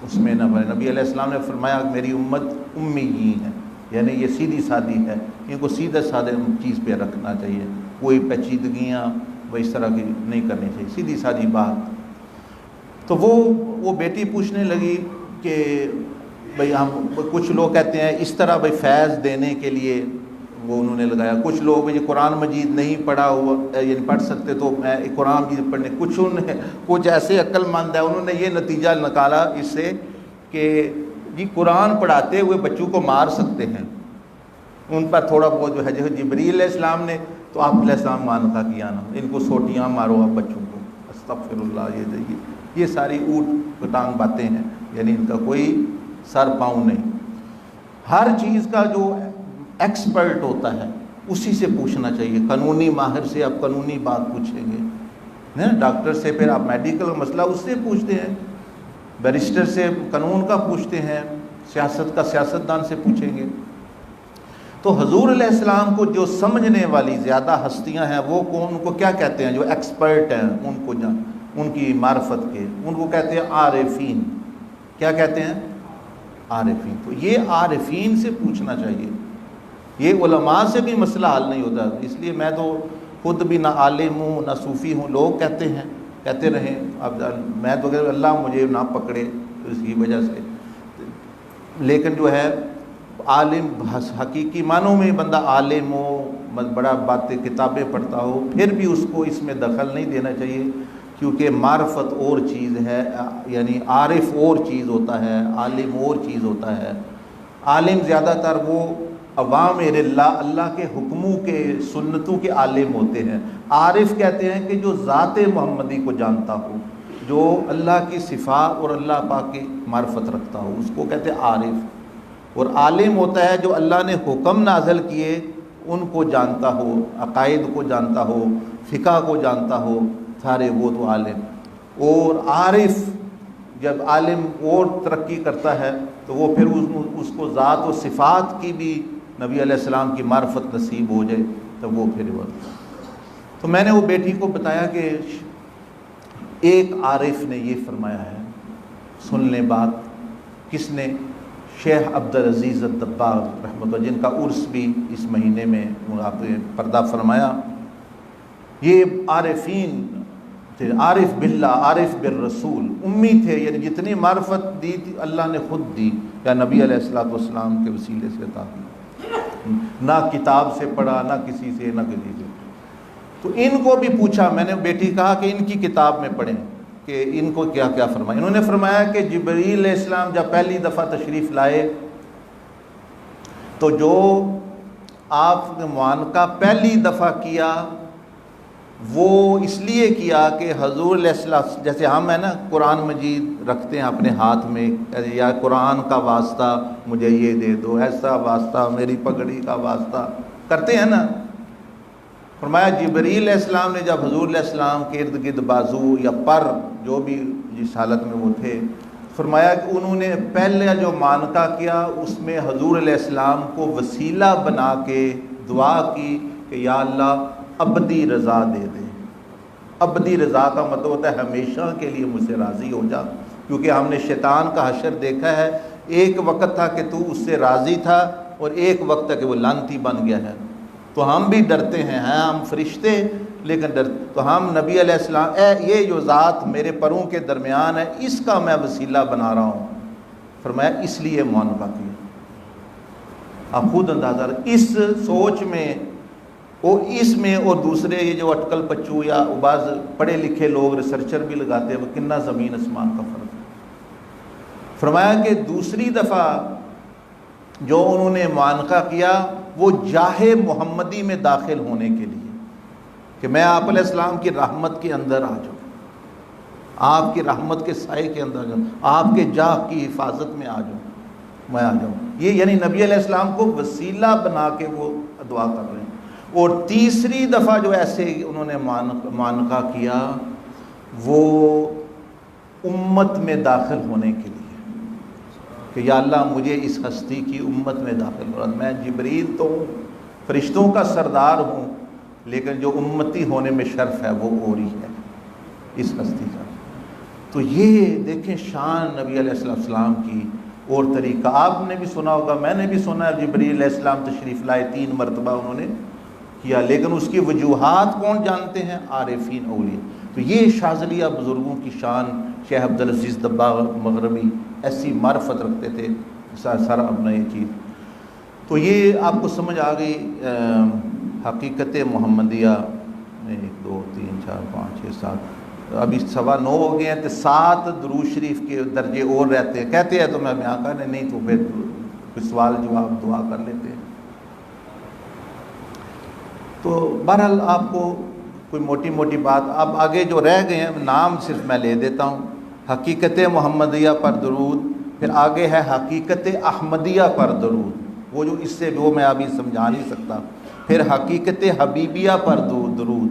اس میں نہ بڑھے۔ نبی علیہ السلام نے فرمایا میری امت امی ہے، یعنی یہ سیدھی سادی ہے، ان کو سیدھے سادے چیز پہ رکھنا چاہیے، کوئی پیچیدگیاں وہ اس طرح کی نہیں کرنی چاہیے، سیدھی سادی بات۔ تو وہ بیٹی پوچھنے لگی کہ بھئی ہم، کچھ لوگ کہتے ہیں اس طرح بھئی فیض دینے کے لیے وہ انہوں نے لگایا. کچھ لوگ یہ قرآن مجید نہیں پڑھا ہوا یعنی پڑھ سکتے تو میں قرآن مجید پڑھنے, کچھ ایسے عقل مند ہے انہوں نے یہ نتیجہ نکالا اس سے کہ جی قرآن پڑھاتے ہوئے بچوں کو مار سکتے ہیں, ان پر تھوڑا بہت جو ہے جبریل علیہ السلام نے تو آپ علیہ السلام مانتا کیا نا, ان کو سوٹیاں مارو آپ بچوں کو, استغفر اللہ. یہ ساری اوٹ پٹانگ باتیں ہیں, یعنی ان کا کوئی سر پاؤں نہیں. ہر چیز کا جو ایکسپرٹ ہوتا ہے اسی سے پوچھنا چاہیے. قانونی ماہر سے آپ قانونی بات پوچھیں گے, ڈاکٹر سے پھر آپ میڈیکل مسئلہ اس سے پوچھتے ہیں, بیرسٹر سے قانون کا پوچھتے ہیں, سیاست کا سیاستدان سے پوچھیں گے. تو حضور علیہ السلام کو جو سمجھنے والی زیادہ ہستیاں ہیں وہ ان کو کیا کہتے ہیں, جو ایکسپرٹ ہیں ان کی معرفت کے, ان کو کہتے ہیں عارفین. کیا کہتے ہیں؟ عارفین. تو یہ عارفین سے پوچھنا چاہیے, یہ علماء سے بھی مسئلہ حل نہیں ہوتا. اس لیے میں تو خود بھی نہ عالم ہوں نہ صوفی ہوں. لوگ کہتے رہیں, اب میں تو اگر اللہ مجھے نہ پکڑے تو اس کی وجہ سے, لیکن جو ہے عالم حقیقی معنوں میں بندہ عالم ہو, بڑا باتیں کتابیں پڑھتا ہو, پھر بھی اس کو اس میں دخل نہیں دینا چاہیے, کیونکہ معرفت اور چیز ہے, یعنی عارف اور چیز ہوتا ہے, عالم اور چیز ہوتا ہے. عالم زیادہ تر وہ عوام اللہ کے حکموں کے سنتوں کے عالم ہوتے ہیں. عارف کہتے ہیں کہ جو ذات محمدی کو جانتا ہو, جو اللہ کی صفات اور اللہ پاک کی معرفت رکھتا ہو, اس کو کہتے ہیں عارف. اور عالم ہوتا ہے جو اللہ نے حکم نازل کیے ان کو جانتا ہو, عقائد کو جانتا ہو, فقہ کو جانتا ہو, سارے وہ تو عالم. اور عارف جب عالم اور ترقی کرتا ہے تو وہ پھر اس کو ذات و صفات کی بھی نبی علیہ السلام کی معرفت نصیب ہو جائے تو وہ پھر وہ. تو میں نے وہ بیٹی کو بتایا کہ ایک عارف نے یہ فرمایا ہے, سن لیں بات. کس نے؟ شیخ عبدالعزیز الدباغ رحمۃ اللہ, جن کا عرس بھی اس مہینے میں آپ نے پردہ فرمایا. یہ عارفین تھے, عارف باللہ, عارف بالرسول, امی تھے, یعنی جتنی معرفت دی تھی اللہ نے خود دی یا نبی علیہ الصلوۃ والسلام کے وسیلے سے عطا کی. نہ کتاب سے پڑھا, نہ کسی سے, نہ کسی سے. تو ان کو بھی پوچھا میں نے, بیٹی کہا کہ ان کی کتاب میں پڑھیں کہ ان کو کیا کیا فرمایا. انہوں نے فرمایا کہ جبریل علیہ السلام جب پہلی دفعہ تشریف لائے تو جو آپ نے معانقہ پہلی دفعہ کیا وہ اس لیے کیا کہ حضور علیہ السلام, جیسے ہم ہیں نا قرآن مجید رکھتے ہیں اپنے ہاتھ میں, یا قرآن کا واسطہ مجھے یہ دے دو, ایسا واسطہ, میری پگڑی کا واسطہ کرتے ہیں نا. فرمایا جبریل علیہ السلام نے جب حضور علیہ السلام کے ارد گرد بازو یا پر جو بھی جس حالت میں وہ تھے, فرمایا کہ انہوں نے پہلے جو مانکہ کیا اس میں حضور علیہ السلام کو وسیلہ بنا کے دعا کی کہ یا اللہ ابدی رضا دے دے. ابدی رضا کا مطلب ہوتا ہے ہمیشہ کے لیے مجھ سے راضی ہو جا, کیونکہ ہم نے شیطان کا حشر دیکھا ہے. ایک وقت تھا کہ تو اس سے راضی تھا اور ایک وقت تھا کہ وہ لعنتی بن گیا ہے. تو ہم بھی ڈرتے ہیں, ہم فرشتے لیکن تو ہم نبی علیہ السلام, یہ جو ذات میرے پروں کے درمیان ہے اس کا میں وسیلہ بنا رہا ہوں. فرمایا اس لیے معانقہ کیا. آپ خود اندازہ اس سوچ میں اس میں اور دوسرے یہ جو اٹکل پچو یا بعض پڑھے لکھے لوگ ریسرچر بھی لگاتے ہیں, وہ کتنا زمین آسمان کا فرق ہے. فرمایا کہ دوسری دفعہ جو انہوں نے معانقہ کیا وہ جاہ محمدی میں داخل ہونے کے لیے کہ میں آپ علیہ السلام کی رحمت کے اندر آ جاؤں, آپ کی رحمت کے سائے کے اندر آ جاؤں, آپ کے جاہ کی حفاظت میں آ جاؤں, میں آ جاؤں. یہ یعنی نبی علیہ السلام کو وسیلہ بنا کے وہ دعا کر رہے ہیں. اور تیسری دفعہ جو ایسے انہوں نے معانقہ کیا وہ امت میں داخل ہونے کے لیے کہ یا اللہ مجھے اس ہستی کی امت میں داخل کرا. میں جبریل تو ہوں, فرشتوں کا سردار ہوں, لیکن جو امتی ہونے میں شرف ہے وہ اور ہی ہے اس ہستی کا. تو یہ دیکھیں شان نبی علیہ السلام کی اور طریقہ. آپ نے بھی سنا ہوگا, میں نے بھی سنا ہے, جبریل علیہ السلام تشریف لائے 3 مرتبہ انہوں نے کیا, لیکن اس کی وجوہات کون جانتے ہیں؟ عارفین اولیاء. تو یہ شاذلیہ بزرگوں کی شان. شیخ عبدالعزیز دباغ مغربی ایسی معرفت رکھتے تھے, سارا اپنا یہ چیز. تو یہ آپ کو سمجھ آ گئی حقیقت محمدیہ 1 2 3 4 5 6 7 ابھی 9:15 ہو گئے ہیں، تو 7 درود شریف کے درجے اور رہتے ہیں، کہتے ہیں تو میں بیان کرنے نہیں تو پھر کوئی سوال جواب دعا کر لیتے ہیں۔ تو بہرحال آپ کو کوئی موٹی موٹی بات، اب آگے جو رہ گئے ہیں نام صرف میں لے دیتا ہوں۔ حقیقت محمدیہ پر درود، پھر آگے ہے حقیقت احمدیہ پر درود، وہ جو اس سے وہ میں ابھی سمجھا نہیں سکتا۔ پھر حقیقت حبیبیہ پر درود،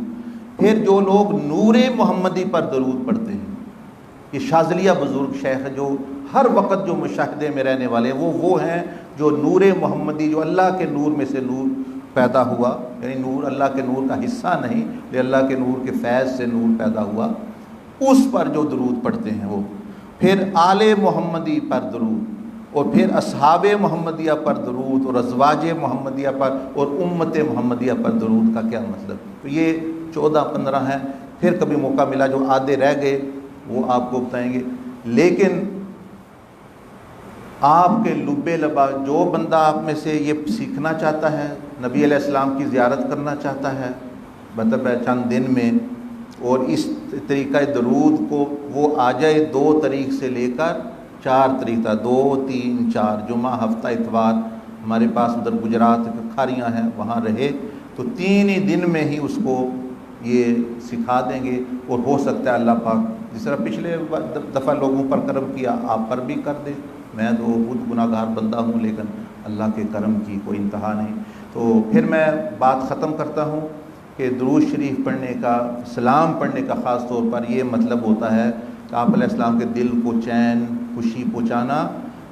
پھر جو لوگ نور محمدی پر درود پڑھتے ہیں، یہ شاذلیہ بزرگ شیخ جو ہر وقت جو مشاہدے میں رہنے والے وہ ہیں جو نور محمدی، جو اللہ کے نور میں سے نور پیدا ہوا، یعنی نور اللہ کے نور کا حصہ نہیں، لیکن اللہ کے نور کے فیض سے نور پیدا ہوا، اس پر جو درود پڑھتے ہیں وہ۔ پھر آل محمدی پر درود، اور پھر اصحاب محمدیہ پر درود، اور ازواج محمدیہ پر، اور امت محمدیہ پر درود کا کیا مطلب؟ تو یہ 14-15 ہیں، پھر کبھی موقع ملا جو آدھے رہ گئے وہ آپ کو بتائیں گے۔ لیکن آپ کے لب لبا جو بندہ آپ میں سے یہ سیکھنا چاہتا ہے، نبی علیہ السلام کی زیارت کرنا چاہتا ہے مطلب چند دن میں، اور اس طریقہ درود کو وہ آ جائے 2 تاریخ سے لے کر 4 تاریخ تک، 2 3 4 جمعہ ہفتہ اتوار ہمارے پاس ادھر گجرات کھاریاں ہیں وہاں رہے، تو 3 ہی دن میں ہی اس کو یہ سکھا دیں گے، اور ہو سکتا ہے اللہ پاک جس طرح پچھلے دفعہ لوگوں پر کرم کیا آپ پر بھی کر دے۔ میں تو خود گناہ گار بندہ ہوں، لیکن اللہ کے کرم کی کوئی انتہا نہیں۔ تو پھر میں بات ختم کرتا ہوں کہ درود شریف پڑھنے کا، سلام پڑھنے کا خاص طور پر یہ مطلب ہوتا ہے کہ آپ علیہ السلام کے دل کو چین خوشی پہنچانا،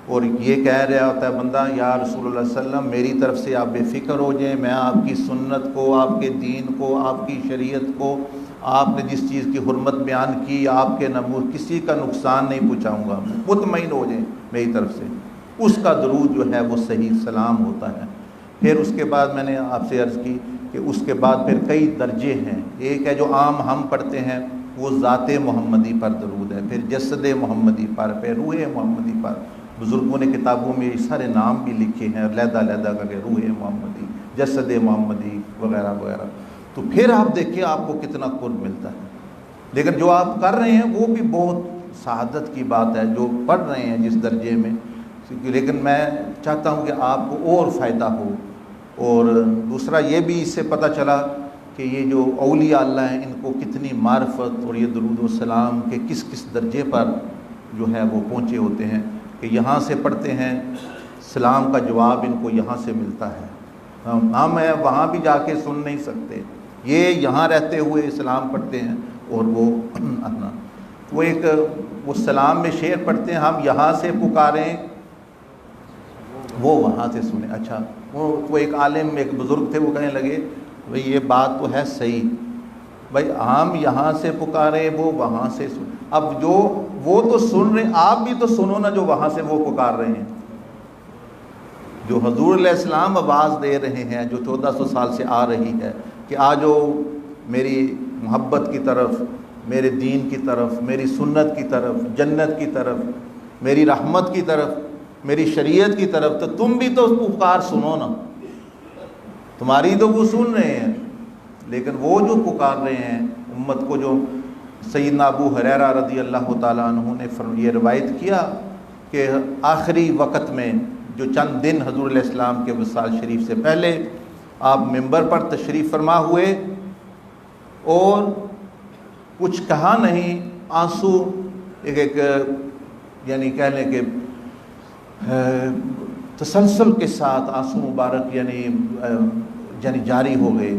اور یہ کہہ رہا ہوتا ہے بندہ یا رسول اللہ صلی اللہ علیہ وسلم میری طرف سے آپ بے فکر ہو جائیں، میں آپ کی سنت کو، آپ کے دین کو، آپ کی شریعت کو، آپ نے جس چیز کی حرمت بیان کی، آپ کے نمود کسی کا نقصان نہیں پہنچاؤں گا، مطمئن ہو جائیں میری طرف سے۔ اس کا درود جو ہے وہ صحیح سلام ہوتا ہے۔ پھر اس کے بعد میں نے آپ سے عرض کی کہ اس کے بعد پھر کئی درجے ہیں، ایک ہے جو عام ہم پڑھتے ہیں وہ ذات محمدی پر درود ہے، پھر جسد محمدی پر، پھر روح محمدی پر، بزرگوں نے کتابوں میں یہ سارے نام بھی لکھے ہیں علیحدہ علیحدہ کر کے، روح محمدی، جسد محمدی وغیرہ وغیرہ۔ تو پھر آپ دیکھیں آپ کو کتنا قرب ملتا ہے۔ لیکن جو آپ کر رہے ہیں وہ بھی بہت سعادت کی بات ہے جو پڑھ رہے ہیں جس درجے میں، لیکن میں چاہتا ہوں کہ آپ کو اور فائدہ ہو۔ اور دوسرا یہ بھی اس سے پتہ چلا کہ یہ جو اولیاء اللہ ہیں ان کو کتنی معرفت اور یہ درود و سلام کے کس کس درجے پر جو ہے وہ پہنچے ہوتے ہیں، کہ یہاں سے پڑھتے ہیں سلام کا جواب ان کو یہاں سے ملتا ہے، ہم وہاں بھی جا کے سن نہیں سکتے، یہ یہاں رہتے ہوئے سلام پڑھتے ہیں، اور وہ ایک وہ سلام میں شعر پڑھتے ہیں، ہم یہاں سے پکاریں وہ وہاں سے سنیں۔ اچھا وہ ایک عالم ایک بزرگ تھے، وہ کہنے لگے بھئی یہ بات تو ہے صحیح، بھائی ہم یہاں سے پکاریں وہ وہاں سے سنیں، اب جو وہ تو سن رہے آپ بھی تو سنو نا جو وہاں سے وہ پکار رہے ہیں، جو حضور علیہ السلام آواز دے رہے ہیں جو 1400 سال سے آ رہی ہے کہ آجو میری محبت کی طرف، میرے دین کی طرف، میری سنت کی طرف، جنت کی طرف، میری رحمت کی طرف، میری شریعت کی طرف، تو تم بھی تو پکار سنو نا، تمہاری تو وہ سن رہے ہیں، لیکن وہ جو پکار رہے ہیں امت کو، جو سیدنا ابو ہریرہ رضی اللہ تعالیٰ عنہ نے یہ روایت کیا کہ آخری وقت میں جو چند دن حضور علیہ السلام کے وصال شریف سے پہلے آپ ممبر پر تشریف فرما ہوئے اور کچھ کہا نہیں، آنسو ایک یعنی کہہ لیں کہ تسلسل کے ساتھ آنسو مبارک یعنی جاری ہو گئے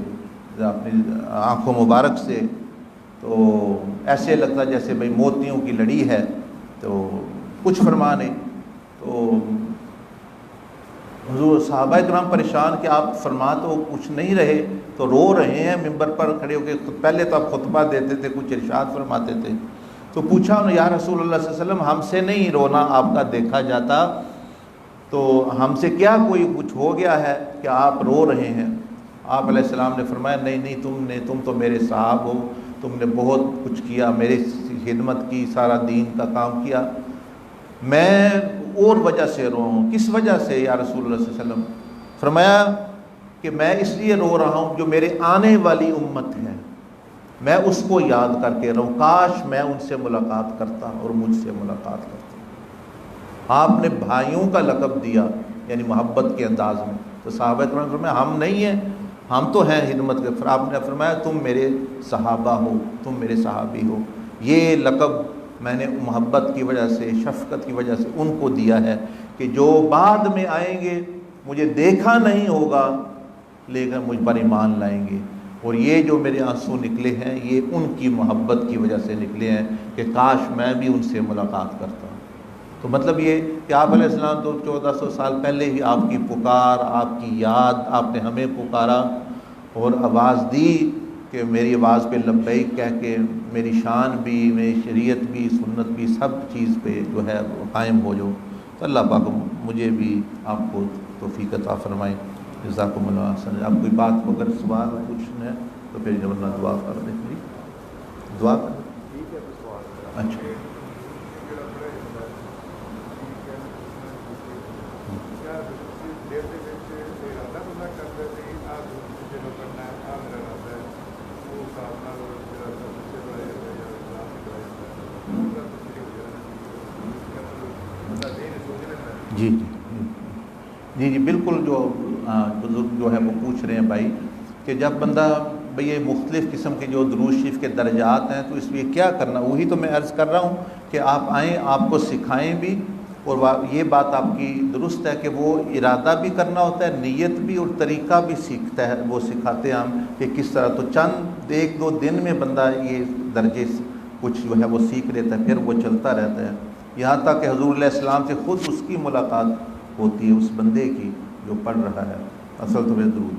اپنی آنکھوں مبارک سے، تو ایسے لگتا جیسے بھئی موتیوں کی لڑی ہے، تو کچھ فرما نہیں۔ تو حضور صحابہ کرام پریشان کہ آپ فرما تو کچھ نہیں رہے، تو رو رہے ہیں ممبر پر کھڑے ہو کے، پہلے تو آپ خطبہ دیتے تھے کچھ ارشاد فرماتے تھے، تو پوچھا انہوں نے یا رسول اللہ صلی اللہ علیہ وسلم ہم سے نہیں رونا آپ کا دیکھا جاتا، تو ہم سے کیا کوئی کچھ ہو گیا ہے کہ آپ رو رہے ہیں؟ آپ علیہ السلام نے فرمایا نہیں تم تو میرے صاحب ہو، تم نے بہت کچھ کیا، میری خدمت کی، سارا دین کا کام کیا، میں اور وجہ سے رو ہوں۔ کس وجہ سے یا رسول اللہ صلی اللہ علیہ وسلم؟ فرمایا کہ میں اس لیے رو رہا ہوں جو میرے آنے والی امت ہے، میں اس کو یاد کر کے رہوں، کاش میں ان سے ملاقات کرتا اور مجھ سے ملاقات کرتا۔ آپ نے بھائیوں کا لقب دیا، یعنی محبت کے انداز میں، تو صحابہ کرام فرمایا ہم نہیں ہیں، ہم تو ہیں خدمت کے۔ پھر آپ نے فرمایا تم میرے صحابہ ہو، تم میرے صحابی ہو۔ یہ لقب میں نے محبت کی وجہ سے، شفقت کی وجہ سے ان کو دیا ہے کہ جو بعد میں آئیں گے مجھے دیکھا نہیں ہوگا لیکن مجھ پر ایمان لائیں گے، اور یہ جو میرے آنسو نکلے ہیں یہ ان کی محبت کی وجہ سے نکلے ہیں کہ کاش میں بھی ان سے ملاقات کرتا۔ تو مطلب یہ کہ آپ علیہ السلام تو 1400 سال پہلے ہی آپ کی پکار، آپ کی یاد، آپ نے ہمیں پکارا اور آواز دی کہ میری آواز پہ لبیک کہہ کے میری شان بھی، میری شریعت بھی، سنت بھی، سب چیز پہ جو ہے قائم ہو جو۔ تو اللہ پاک مجھے بھی آپ کو توفیق عطا فرمائے۔ جزاکم اللہ خیر۔ آپ کوئی بات اگر سوال پوچھنا ہے تو پھر جب اللہ دعا کر دیں، دعا کر ٹھیک ہے تو سوال اچھا۔ جی جی جی جی بالکل، جو بزرگ جو ہے وہ پوچھ رہے ہیں بھائی کہ جب بندہ بھئی یہ مختلف قسم کے جو درود شریف کے درجات ہیں تو اس لیے کیا کرنا، وہی تو میں عرض کر رہا ہوں کہ آپ آئیں، آپ کو سکھائیں بھی، اور یہ بات آپ کی درست ہے کہ وہ ارادہ بھی کرنا ہوتا ہے، نیت بھی، اور طریقہ بھی سیکھتا ہے، وہ سکھاتے ہیں ہم کہ کس طرح۔ تو چند ایک دو دن میں بندہ یہ درجے کچھ جو ہے وہ سیکھ لیتا ہے، پھر وہ چلتا رہتا ہے یہاں تک کہ حضور علیہ السلام سے خود اس کی ملاقات ہوتی ہے، اس بندے کی جو پڑھ رہا ہے اصل تو درود۔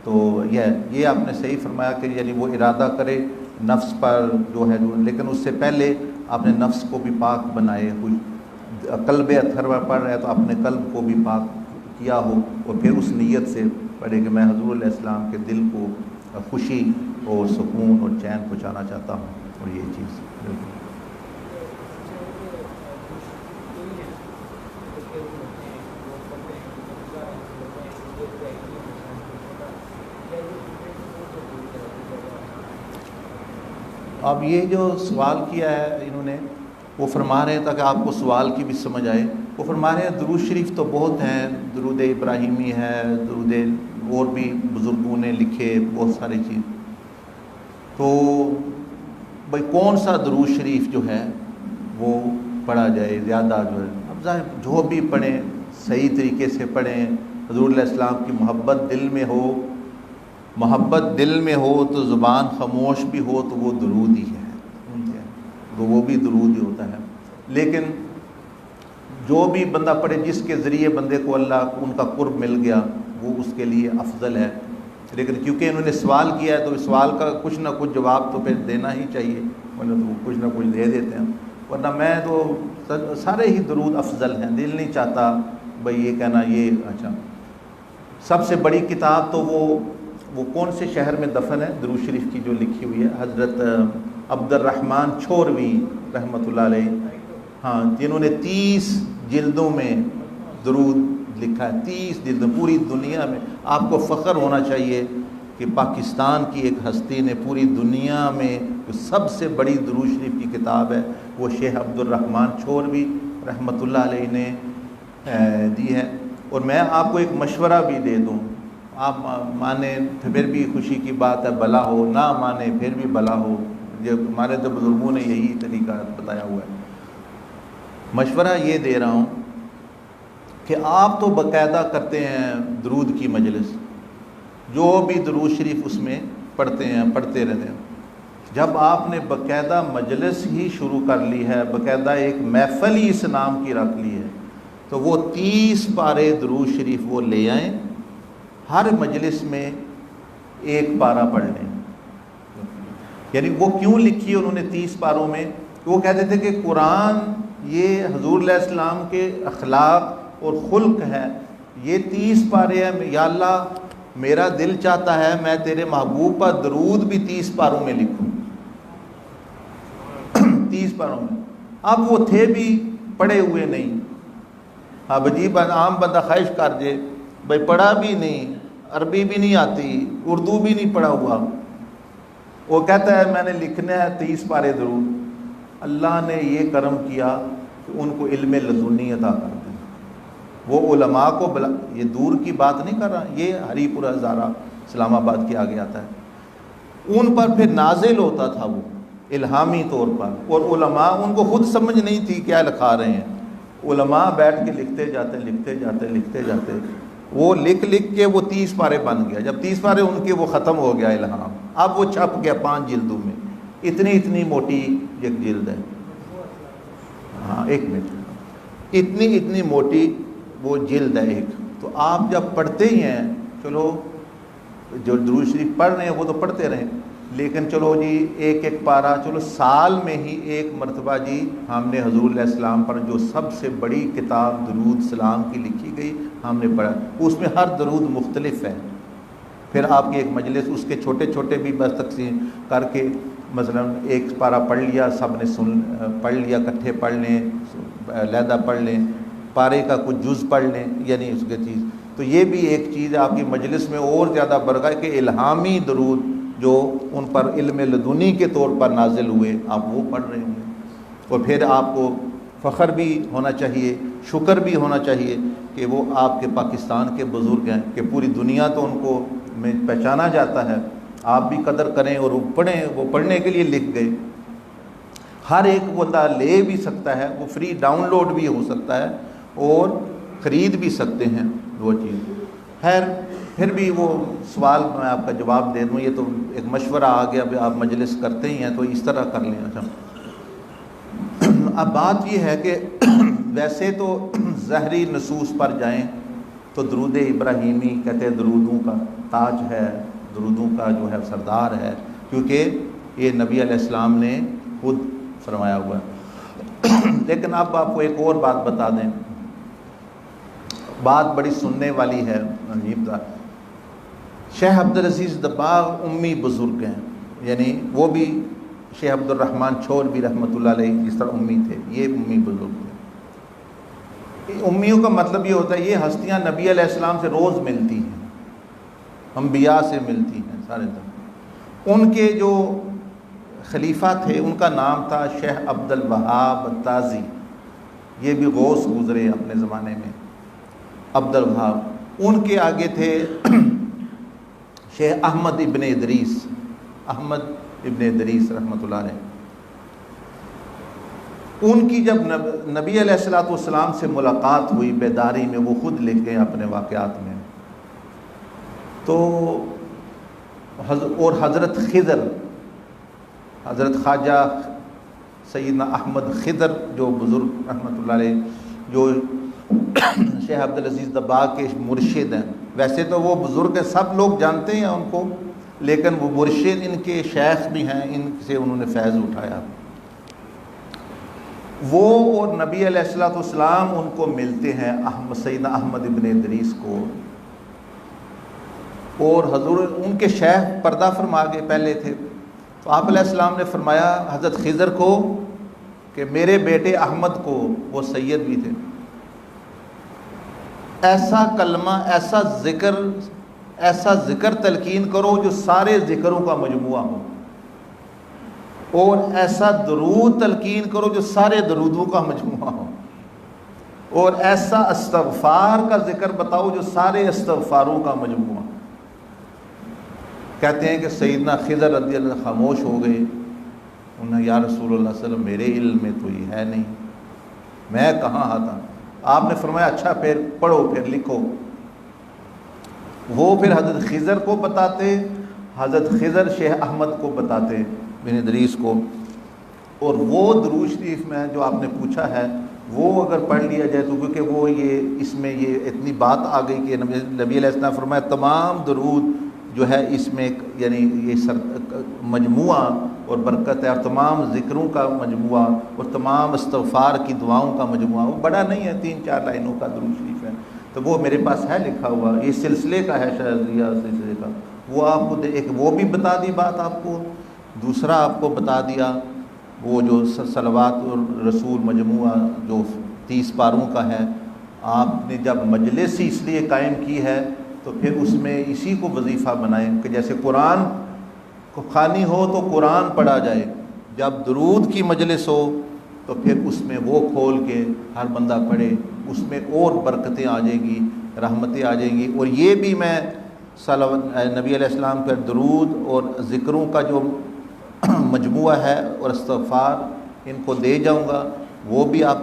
تو یہ آپ نے صحیح فرمایا کہ یعنی وہ ارادہ کرے نفس پر جو ہے لیکن اس سے پہلے آپ نے نفس کو بھی پاک بنائے، کچھ قلب اطہر پڑھ رہا ہے تو اپنے قلب کو بھی پاک کیا ہو، اور پھر اس نیت سے پڑھے کہ میں حضور علیہ السلام کے دل کو خوشی اور سکون اور چین پہنچانا چاہتا ہوں، اور یہ چیز بالکل۔ اب یہ جو سوال کیا ہے انہوں نے، وہ فرما رہے ہیں تاکہ آپ کو سوال کی بھی سمجھ آئے، وہ فرما رہے ہیں درود شریف تو بہت ہیں، درود ابراہیمی ہے، درود اور بھی بزرگوں نے لکھے بہت ساری چیز، تو بھائی کون سا درود شریف جو ہے وہ پڑھا جائے زیادہ جو ہے، اب ظاہر جو بھی پڑھیں صحیح طریقے سے پڑھیں، حضور علیہ السلام کی محبت دل میں ہو، محبت دل میں ہو تو زبان خاموش بھی ہو تو وہ درود ہی ہے، تو وہ بھی درود ہی ہوتا ہے۔ لیکن جو بھی بندہ پڑھے جس کے ذریعے بندے کو اللہ ان کا قرب مل گیا وہ اس کے لیے افضل ہے، لیکن کیونکہ انہوں نے سوال کیا ہے تو اس سوال کا کچھ نہ کچھ جواب تو پھر دینا ہی چاہیے، ورنہ تو وہ کچھ نہ کچھ دے دیتے ہیں، ورنہ میں تو سارے ہی درود افضل ہیں، دل نہیں چاہتا بھئی یہ کہنا یہ اچھا۔ سب سے بڑی کتاب تو وہ کون سے شہر میں دفن ہے درود شریف کی جو لکھی ہوئی ہے، حضرت عبد الرحمن چھوروی رحمۃ اللہ علیہ، ہاں، جنہوں نے 30 جلدوں میں درود لکھا ہے، 30 جلدوں، پوری دنیا میں۔ آپ کو فخر ہونا چاہیے کہ پاکستان کی ایک ہستی نے پوری دنیا میں جو سب سے بڑی درود شریف کی کتاب ہے وہ شیخ عبد الرحمن چھوروی رحمۃ اللہ علیہ نے دی ہے۔ اور میں آپ کو ایک مشورہ بھی دے دوں، آپ مانیں پھر بھی خوشی کی بات ہے، بھلا ہو، نہ مانیں پھر بھی بھلا ہو، جو ہمارے تو بزرگوں نے یہی طریقہ بتایا ہوا ہے۔ مشورہ یہ دے رہا ہوں کہ آپ تو باقاعدہ کرتے ہیں درود کی مجلس، جو بھی درود شریف اس میں پڑھتے ہیں، پڑھتے رہتے ہیں، جب آپ نے باقاعدہ مجلس ہی شروع کر لی ہے، باقاعدہ ایک محفل ہی اس نام کی رکھ لی ہے، تو وہ 30 پارے درود شریف وہ لے آئیں، ہر مجلس میں ایک پارہ پڑھ لیں۔ یعنی وہ کیوں لکھی انہوں نے 30 پاروں میں؟ وہ کہتے تھے کہ قرآن یہ حضور علیہ السلام کے اخلاق اور خلق ہے، یہ 30 پارے ہیں، یا اللہ میرا دل چاہتا ہے میں تیرے محبوب پر درود بھی 30 پاروں میں لکھوں، 30 پاروں میں۔ اب وہ تھے بھی پڑھے ہوئے نہیں، اب عجیب عام بندہ خواہش کر جائے بھائی پڑھا بھی نہیں، عربی بھی نہیں آتی، اردو بھی نہیں پڑھا ہوا، وہ کہتا ہے میں نے لکھنا ہے 30 پارے درود۔ اللہ نے یہ کرم کیا کہ ان کو علم لدنی عطا کر دی۔ وہ علماء کو بلا، یہ دور کی بات نہیں کر رہا، یہ ہری پور ہزارہ اسلام آباد کے آگے آتا ہے، ان پر پھر نازل ہوتا تھا وہ الہامی طور پر، اور علماء ان کو خود سمجھ نہیں تھی کیا لکھا رہے ہیں، علماء بیٹھ کے لکھتے جاتے، وہ لکھ کے وہ 30 پارے بن گیا۔ جب 30 پارے ان کے وہ ختم ہو گیا الہام، اب وہ چھپ گیا 5 جلدوں میں، اتنی موٹی ایک جلد ہے، ہاں 1 منٹ، اتنی موٹی وہ جلد ہے ایک۔ تو آپ جب پڑھتے ہی ہیں، چلو جو درود شریف پڑھ رہے ہیں وہ تو پڑھتے رہیں، لیکن چلو جی ایک پارہ، چلو سال میں ہی 1 مرتبہ جی ہم نے حضور علیہ السلام پر جو سب سے بڑی کتاب درود سلام کی لکھی گئی ہم نے پڑھا، اس میں ہر درود مختلف ہے۔ پھر آپ کی ایک مجلس اس کے چھوٹے بھی بس تقسیم کر کے، مثلا 1 پارہ پڑھ لیا، سب نے پڑھ لیا، اکٹھے پڑھ لیں، علیحدہ پڑھ لیں، پارے کا کچھ جز پڑھ لیں، یعنی اس کے چیز، تو یہ بھی ایک چیز ہے آپ کی مجلس میں اور زیادہ برکت ہے کہ الہامی درود جو ان پر علم لدنی کے طور پر نازل ہوئے آپ وہ پڑھ رہے ہوں گے۔ اور پھر آپ کو فخر بھی ہونا چاہیے، شکر بھی ہونا چاہیے کہ وہ آپ کے پاکستان کے بزرگ ہیں، کہ پوری دنیا تو ان کو میں پہچانا جاتا ہے، آپ بھی قدر کریں اور پڑھیں، وہ پڑھنے کے لیے لکھ گئے، ہر ایک بندہ لے بھی سکتا ہے، وہ فری ڈاؤن لوڈ بھی ہو سکتا ہے اور خرید بھی سکتے ہیں وہ چیز۔ خیر پھر بھی وہ سوال میں آپ کا جواب دے دوں، یہ تو ایک مشورہ آ گیا، آپ مجلس کرتے ہی ہیں تو اس طرح کر لیں۔ اچھا اب بات یہ ہے کہ ویسے تو ظاہری نصوص پر جائیں تو درود ابراہیمی کہتے ہیں درودوں کا تاج ہے، درودوں کا جو ہے سردار ہے، کیونکہ یہ نبی علیہ السلام نے خود فرمایا ہوا ہے۔ لیکن اب آپ کو ایک اور بات بتا دیں، بات بڑی سننے والی ہے، عجیب تھا۔ شیخ عبدالعزیز دباغ امی بزرگ ہیں، یعنی وہ بھی شیخ عبد الرحمن چھور بھی رحمۃ اللہ علیہ جس طرح امی تھے، یہ امی بزرگ تھے۔ امیوں کا مطلب یہ ہوتا ہے یہ ہستیاں نبی علیہ السلام سے روز ملتی ہیں، انبیاء سے ملتی ہیں سارے دن۔ ان کے جو خلیفہ تھے ان کا نام تھا شیخ عبد الوہاب التازی، یہ بھی غوث گزرے اپنے زمانے میں، عبد الوہاب۔ ان کے آگے تھے شیخ احمد ابن ادریس، احمد ابن ادریس رحمۃ اللہ علیہ۔ ان کی جب نبی علیہ السلام سے ملاقات ہوئی بیداری میں، وہ خود لکھ گئے اپنے واقعات میں، تو اور حضرت خضر، حضرت خواجہ سیدنا احمد خضر جو بزرگ رحمۃ اللہ علیہ، جو شیخ عبدالعزیز دباغ کے مرشد ہیں، ویسے تو وہ بزرگ ہیں، سب لوگ جانتے ہیں ان کو، لیکن وہ مرشد ان کے شیخ بھی ہیں، ان سے انہوں نے فیض اٹھایا۔ وہ اور نبی علیہ السلام ان کو ملتے ہیں، سیدنا احمد ابن ادریس کو، اور حضور ان کے شیخ پردہ فرما کے پہلے تھے، تو آپ علیہ السلام نے فرمایا حضرت خضر کو کہ میرے بیٹے احمد کو، وہ سید بھی تھے، ایسا کلمہ، ایسا ذکر تلقین کرو جو سارے ذکروں کا مجموعہ ہو، اور ایسا درود تلقین کرو جو سارے درودوں کا مجموعہ ہو، اور ایسا استغفار کا ذکر بتاؤ جو سارے استغفاروں کا مجموعہ۔ کہتے ہیں کہ سیدنا خضر رضی اللہ عنہ خاموش ہو گئے، انہوں نے یا رسول اللہ صلی اللہ علیہ وسلم میرے علم میں تو یہ ہے نہیں، میں کہاں آتا۔ آپ نے فرمایا اچھا پھر پڑھو، پھر لکھو۔ وہ پھر حضرت خضر کو بتاتے، حضرت خضر شیخ احمد کو بتاتے بن ادریس کو، اور وہ درود شریف میں جو آپ نے پوچھا ہے وہ اگر پڑھ لیا جائے تو، کیونکہ وہ یہ اس میں یہ اتنی بات آ گئی کہ نبی علیہ السلام فرمایا تمام درود جو ہے اس میں یعنی یہ مجموعہ اور برکت ہے، اور تمام ذکروں کا مجموعہ اور تمام استغفار کی دعاؤں کا مجموعہ، وہ بڑا نہیں ہے، 3-4 لائنوں کا درود شریف ہے، تو وہ میرے پاس ہے لکھا ہوا، یہ سلسلے کا ہے شاذلیہ سلسلے کا، وہ آپ کو ایک وہ بھی بتا دی بات آپ کو، دوسرا آپ کو بتا دیا وہ جو صلوات اور رسول مجموعہ جو 30 پاروں کا ہے، آپ نے جب مجلس ہی اس لیے قائم کی ہے تو پھر اس میں اسی کو وظیفہ بنائیں کہ جیسے قرآن کو خوانی ہو تو قرآن پڑھا جائے، جب درود کی مجلس ہو تو پھر اس میں وہ کھول کے ہر بندہ پڑھے، اس میں اور برکتیں آ جائیں گی، رحمتیں آ جائیں گی۔ اور یہ بھی میں نبی علیہ السلام پر درود اور ذکروں کا جو مجموعہ ہے اور استغفار ان کو دے جاؤں گا، وہ بھی آپ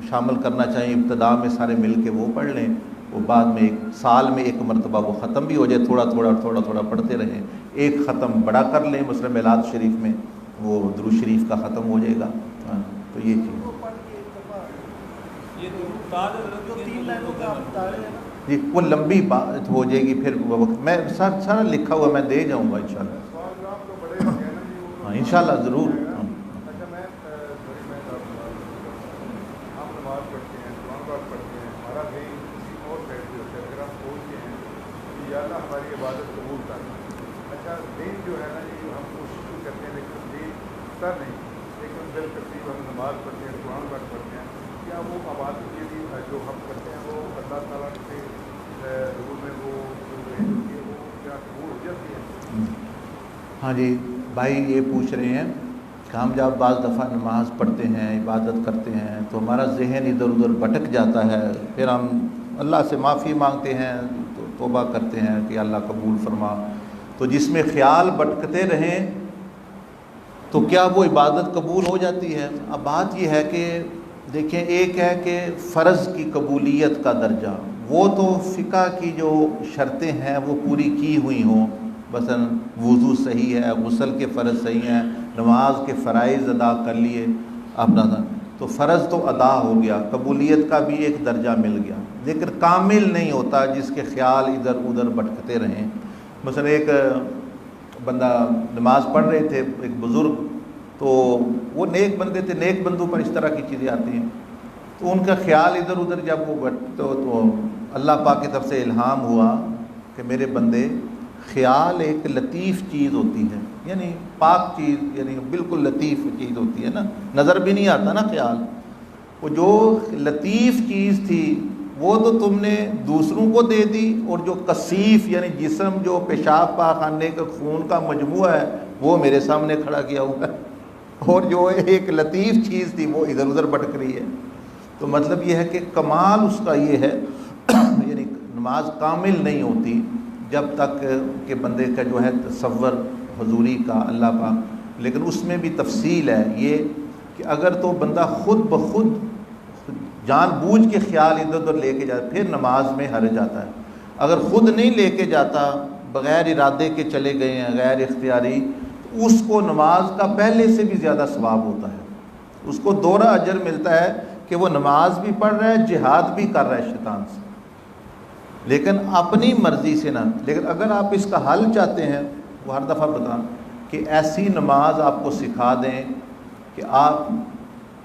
شامل کرنا چاہیے۔ ابتدا میں سارے مل کے وہ پڑھ لیں، وہ بعد میں ایک سال میں ایک مرتبہ وہ ختم بھی ہو جائے، تھوڑا تھوڑا پڑھتے رہیں، ایک ختم بڑا کر لیں، مثلا میلاد شریف میں وہ درود شریف کا ختم ہو جائے گا۔ ہاں، تو یہ چیز جی وہ لمبی بات ہو جائے گی، پھر وہ وقت میں سارا لکھا ہوا میں دے جاؤں گا انشاءاللہ۔ ہاں انشاءاللہ ضرور۔ اللہ ہماری عبادت قبول کر۔ اچھا دین جو ہے نا جی ہم کوشش بھی کرتے ہیں لیکن دین کر نہیں، لیکن دل کرتی ہم نماز پڑھتے ہیں، قرآن پاک پڑھتے ہیں، کیا وہ عبادت کے لیے جو ہم کرتے ہیں وہ اللہ تعالیٰ کے حضور میں وہ جو ہوتی ہے وہ کیا قبول ہو جاتی ہے؟ ہاں جی بھائی یہ پوچھ رہے ہیں کہ ہم جب بعض دفعہ نماز پڑھتے ہیں، عبادت کرتے ہیں تو ہمارا ذہن ادھر ادھر بھٹک جاتا ہے، پھر ہم اللہ سے معافی مانگتے ہیں، توبہ کرتے ہیں کہ اللہ قبول فرما، تو جس میں خیال بھٹکتے رہیں تو کیا وہ عبادت قبول ہو جاتی ہے؟ اب بات یہ ہے کہ دیکھیں، ایک ہے کہ فرض کی قبولیت کا درجہ، وہ تو فقہ کی جو شرطیں ہیں وہ پوری کی ہوئی ہوں، مثلا وضو صحیح ہے، غسل کے فرض صحیح ہیں، نماز کے فرائض ادا کر لیے اپنا، تو فرض تو ادا ہو گیا، قبولیت کا بھی ایک درجہ مل گیا، لیکن کامل نہیں ہوتا جس کے خیال ادھر ادھر بھٹکتے رہیں۔ مثلا ایک بندہ نماز پڑھ رہے تھے، ایک بزرگ، تو وہ نیک بندے تھے، نیک بندوں پر اس طرح کی چیزیں آتی ہیں، تو ان کا خیال ادھر ادھر جب وہ تو اللہ پاک کی طرف سے الہام ہوا کہ میرے بندے، خیال ایک لطیف چیز ہوتی ہے، یعنی پاک چیز، یعنی بالکل لطیف چیز ہوتی ہے نا، نظر بھی نہیں آتا نا خیال، وہ جو لطیف چیز تھی وہ تو تم نے دوسروں کو دے دی، اور جو کثیف یعنی جسم جو پیشاب پاخانے کا خون کا مجموعہ ہے وہ میرے سامنے کھڑا کیا ہوا ہے، اور جو ایک لطیف چیز تھی وہ ادھر ادھر بھٹک رہی ہے۔ تو مطلب یہ ہے کہ کمال اس کا یہ ہے یعنی نماز کامل نہیں ہوتی جب تک کہ بندے کا جو ہے تصور حضوری کا اللہ پاک، لیکن اس میں بھی تفصیل ہے یہ کہ اگر تو بندہ خود بخود جان بوجھ کے خیال ادھر ادھر لے کے جاتا پھر نماز میں حرج جاتا ہے، اگر خود نہیں لے کے جاتا، بغیر ارادے کے چلے گئے ہیں، غیر اختیاری، تو اس کو نماز کا پہلے سے بھی زیادہ ثواب ہوتا ہے، اس کو دوہرا اجر ملتا ہے کہ وہ نماز بھی پڑھ رہا ہے، جہاد بھی کر رہا ہے شیطان سے، لیکن اپنی مرضی سے نہ۔ لیکن اگر آپ اس کا حل چاہتے ہیں، وہ ہر دفعہ بتائیں کہ ایسی نماز آپ کو سکھا دیں کہ آپ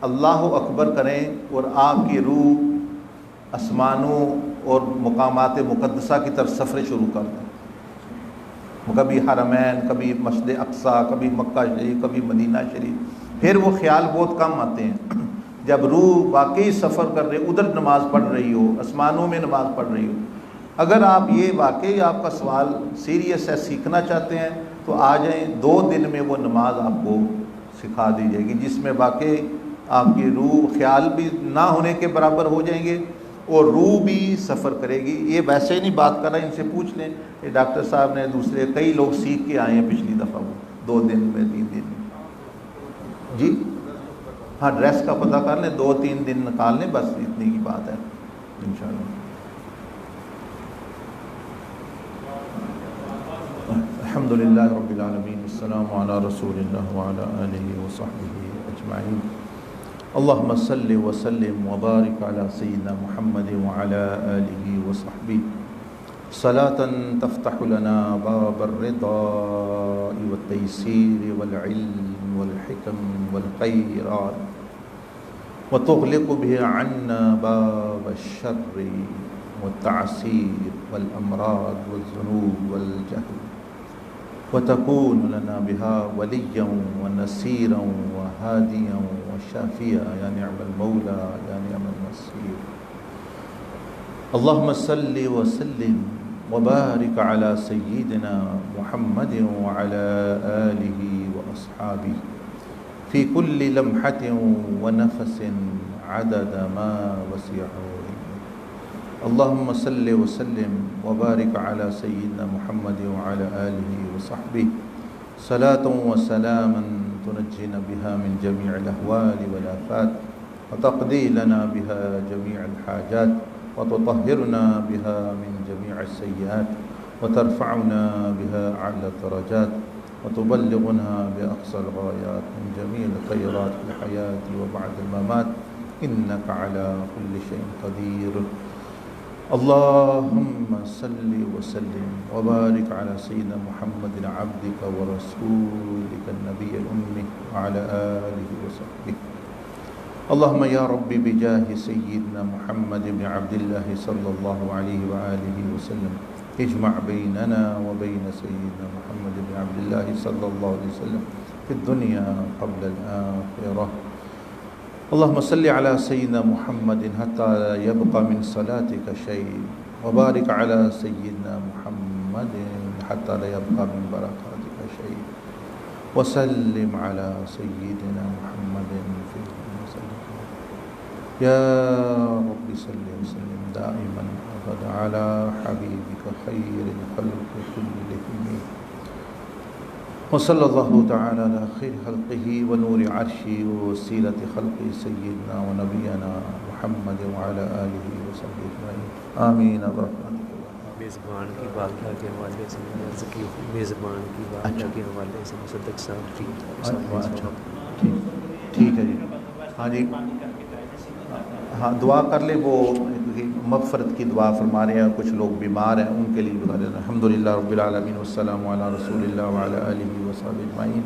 اللہ اکبر کریں اور آپ کی روح آسمانوں اور مقامات مقدسہ کی طرف سفر شروع کر دیں، کبھی حرمین، کبھی مسجد اقصیٰ، کبھی مکہ شریف، کبھی مدینہ شریف، پھر وہ خیال بہت کم آتے ہیں۔ جب روح واقعی سفر کر رہے، ادھر نماز پڑھ رہی ہو، آسمانوں میں نماز پڑھ رہی ہو، اگر آپ یہ واقعی آپ کا سوال سیریس ہے، سیکھنا چاہتے ہیں تو آ جائیں، 2 دن میں وہ نماز آپ کو سکھا دی جائے گی، جس میں واقعی آپ کی روح خیال بھی نہ ہونے کے برابر ہو جائیں گے اور روح بھی سفر کرے گی۔ یہ ویسے ہی نہیں بات کر رہا، ان سے پوچھ لیں، یہ ڈاکٹر صاحب نے دوسرے کئی لوگ سیکھ کے آئے ہیں پچھلی دفعہ، وہ 2 دن میں 3 دن میں۔ جی ہاں، ڈریس کا پتہ کر لیں، 2-3 دن نکال لیں، بس اتنی کی بات ہے انشاءاللہ۔ الحمدللہ رب العالمین، السلام علی رسول اللہ وعلی آلہ وصحبہ اجمعین۔ اللہم صلی وسلم وبارک علی سیدنا محمد وعلی آلہ وصحبہ صلاة تفتح لنا باب الرضا والتیسیر والعلم والحکم والخیرات وتغلق به عنا باب الشر والتعسیر والامراض والذنوب والجہل وتكون لنا بها وليا ونصيرا وهاديا وشافيا، يا نعم المولى يا نعم النصير۔ اللهم صل وسلم وبارك على سيدنا محمد وعلى آله وأصحابه في كل لمحة ونفس عدد ما وسعه علمه. اللهم صل وسلم وبارك على سيدنا محمد وعلى آله وصحبه صلاة وسلاما تنجينا بها من جميع الأهوال والآفات وتقضي لنا بها جميع الحاجات وتطهرنا بها من جميع السيئات وترفعنا بها أعلى الدرجات وتبلغنا بأقصى الغايات من جميع الخيرات في الحياة وبعد الممات إنك على كل شيء قدير. اللهم صل وسلم وبارك على سيدنا محمد عبدك ورسولك النبي الأمي وعلى آله وصحبه. اللهم يا رب بجاه سيدنا محمد بن عبد الله صلى الله عليه وآله وسلم اجمع بيننا وبين سيدنا محمد بن عبد الله صلى الله عليه وسلم في الدنيا قبل الآخرة. اللهم صل على سيدنا محمد حتى يبقى من صلاتك شيء وبارك على سيدنا محمد حتى لا يبقى من بركاتك شيء وسلم على سيدنا محمد في يا رب صل وسلم دائما أبدا على حبيبك خير الخلق كلهم وصلى الله تعالى على خير خلقه ونور عرشه ووسيلة خلقه سيدنا ونبينا محمد وعلى آله وصحبه أجمعين آمين برحمتك. میزبان کی والدہ کے حوالے سے عرض کی میزبان کی والدہ کے حوالے سے مصدق صاحب ٹھیک ہے جی. ہاں جی ہاں دعا کر لیں. وہ مغفرت کی دعا فرما رہے ہیں, کچھ لوگ بیمار ہیں, ان کے لیے دعا دیں. الحمدللہ رب العالمین والسلام علی رسول اللہ وعلی آلہ وصحبہ اجمعین.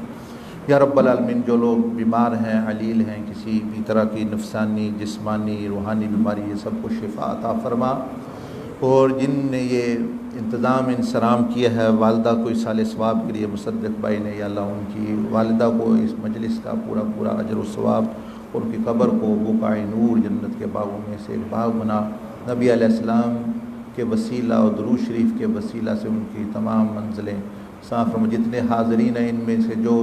یا رب العالمین, جو لوگ بیمار ہیں, علیل ہیں, کسی بھی طرح کی نفسانی جسمانی روحانی بیماری, یہ سب کو شفا عطا فرما. اور جن نے یہ انتظام انصرام کیا ہے والدہ کو سال ثواب کے لیے مصدق بھائی نے, یا اللہ ان کی والدہ کو اس مجلس کا پورا پورا اجر و ثواب, اور ان کی قبر کو بقاع نور جنت کے باغوں میں سے ایک باغ بنا. نبی علیہ السلام کے وسیلہ اور درود شریف کے وسیلہ سے ان کی تمام منزلیں صاف فرما. جتنے حاضرین ہیں ان میں سے جو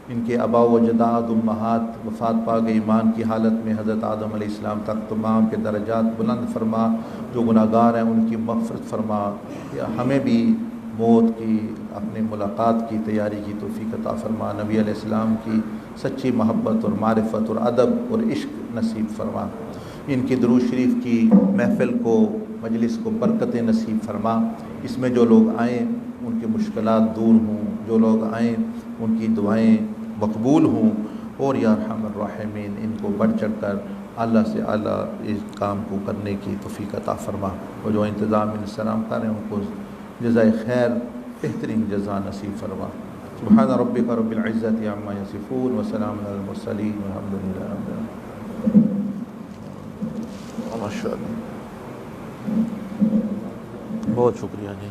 ان کے آباء و اجداد امہات وفات پا گئے ایمان کی حالت میں, حضرت آدم علیہ السلام تک تمام کے درجات بلند فرما. جو گناہ گار ہیں ان کی مغفرت فرما. یا ہمیں بھی موت کی اپنے ملاقات کی تیاری کی توفیق عطا فرما. نبی علیہ السلام کی سچی محبت اور معرفت اور ادب اور عشق نصیب فرما. ان کی درود شریف کی محفل کو مجلس کو برکتیں نصیب فرما. اس میں جو لوگ آئیں ان کی مشکلات دور ہوں, جو لوگ آئیں ان کی دعائیں مقبول ہوں, اور یا ارحم الراحمین ان کو بڑھ چڑھ کر اللہ سے اعلیٰ اس کام کو کرنے کی توفیق عطا فرما. اور جو انتظام انصرام کریں ان کو جزائے خیر بہترین جزا نصیب فرما. سبحان ربک رب العزت عما یصفون وسلام علی المرسلین والحمد للہ رب العالمین. ماشاء اللہ, بہت شکریہ جی.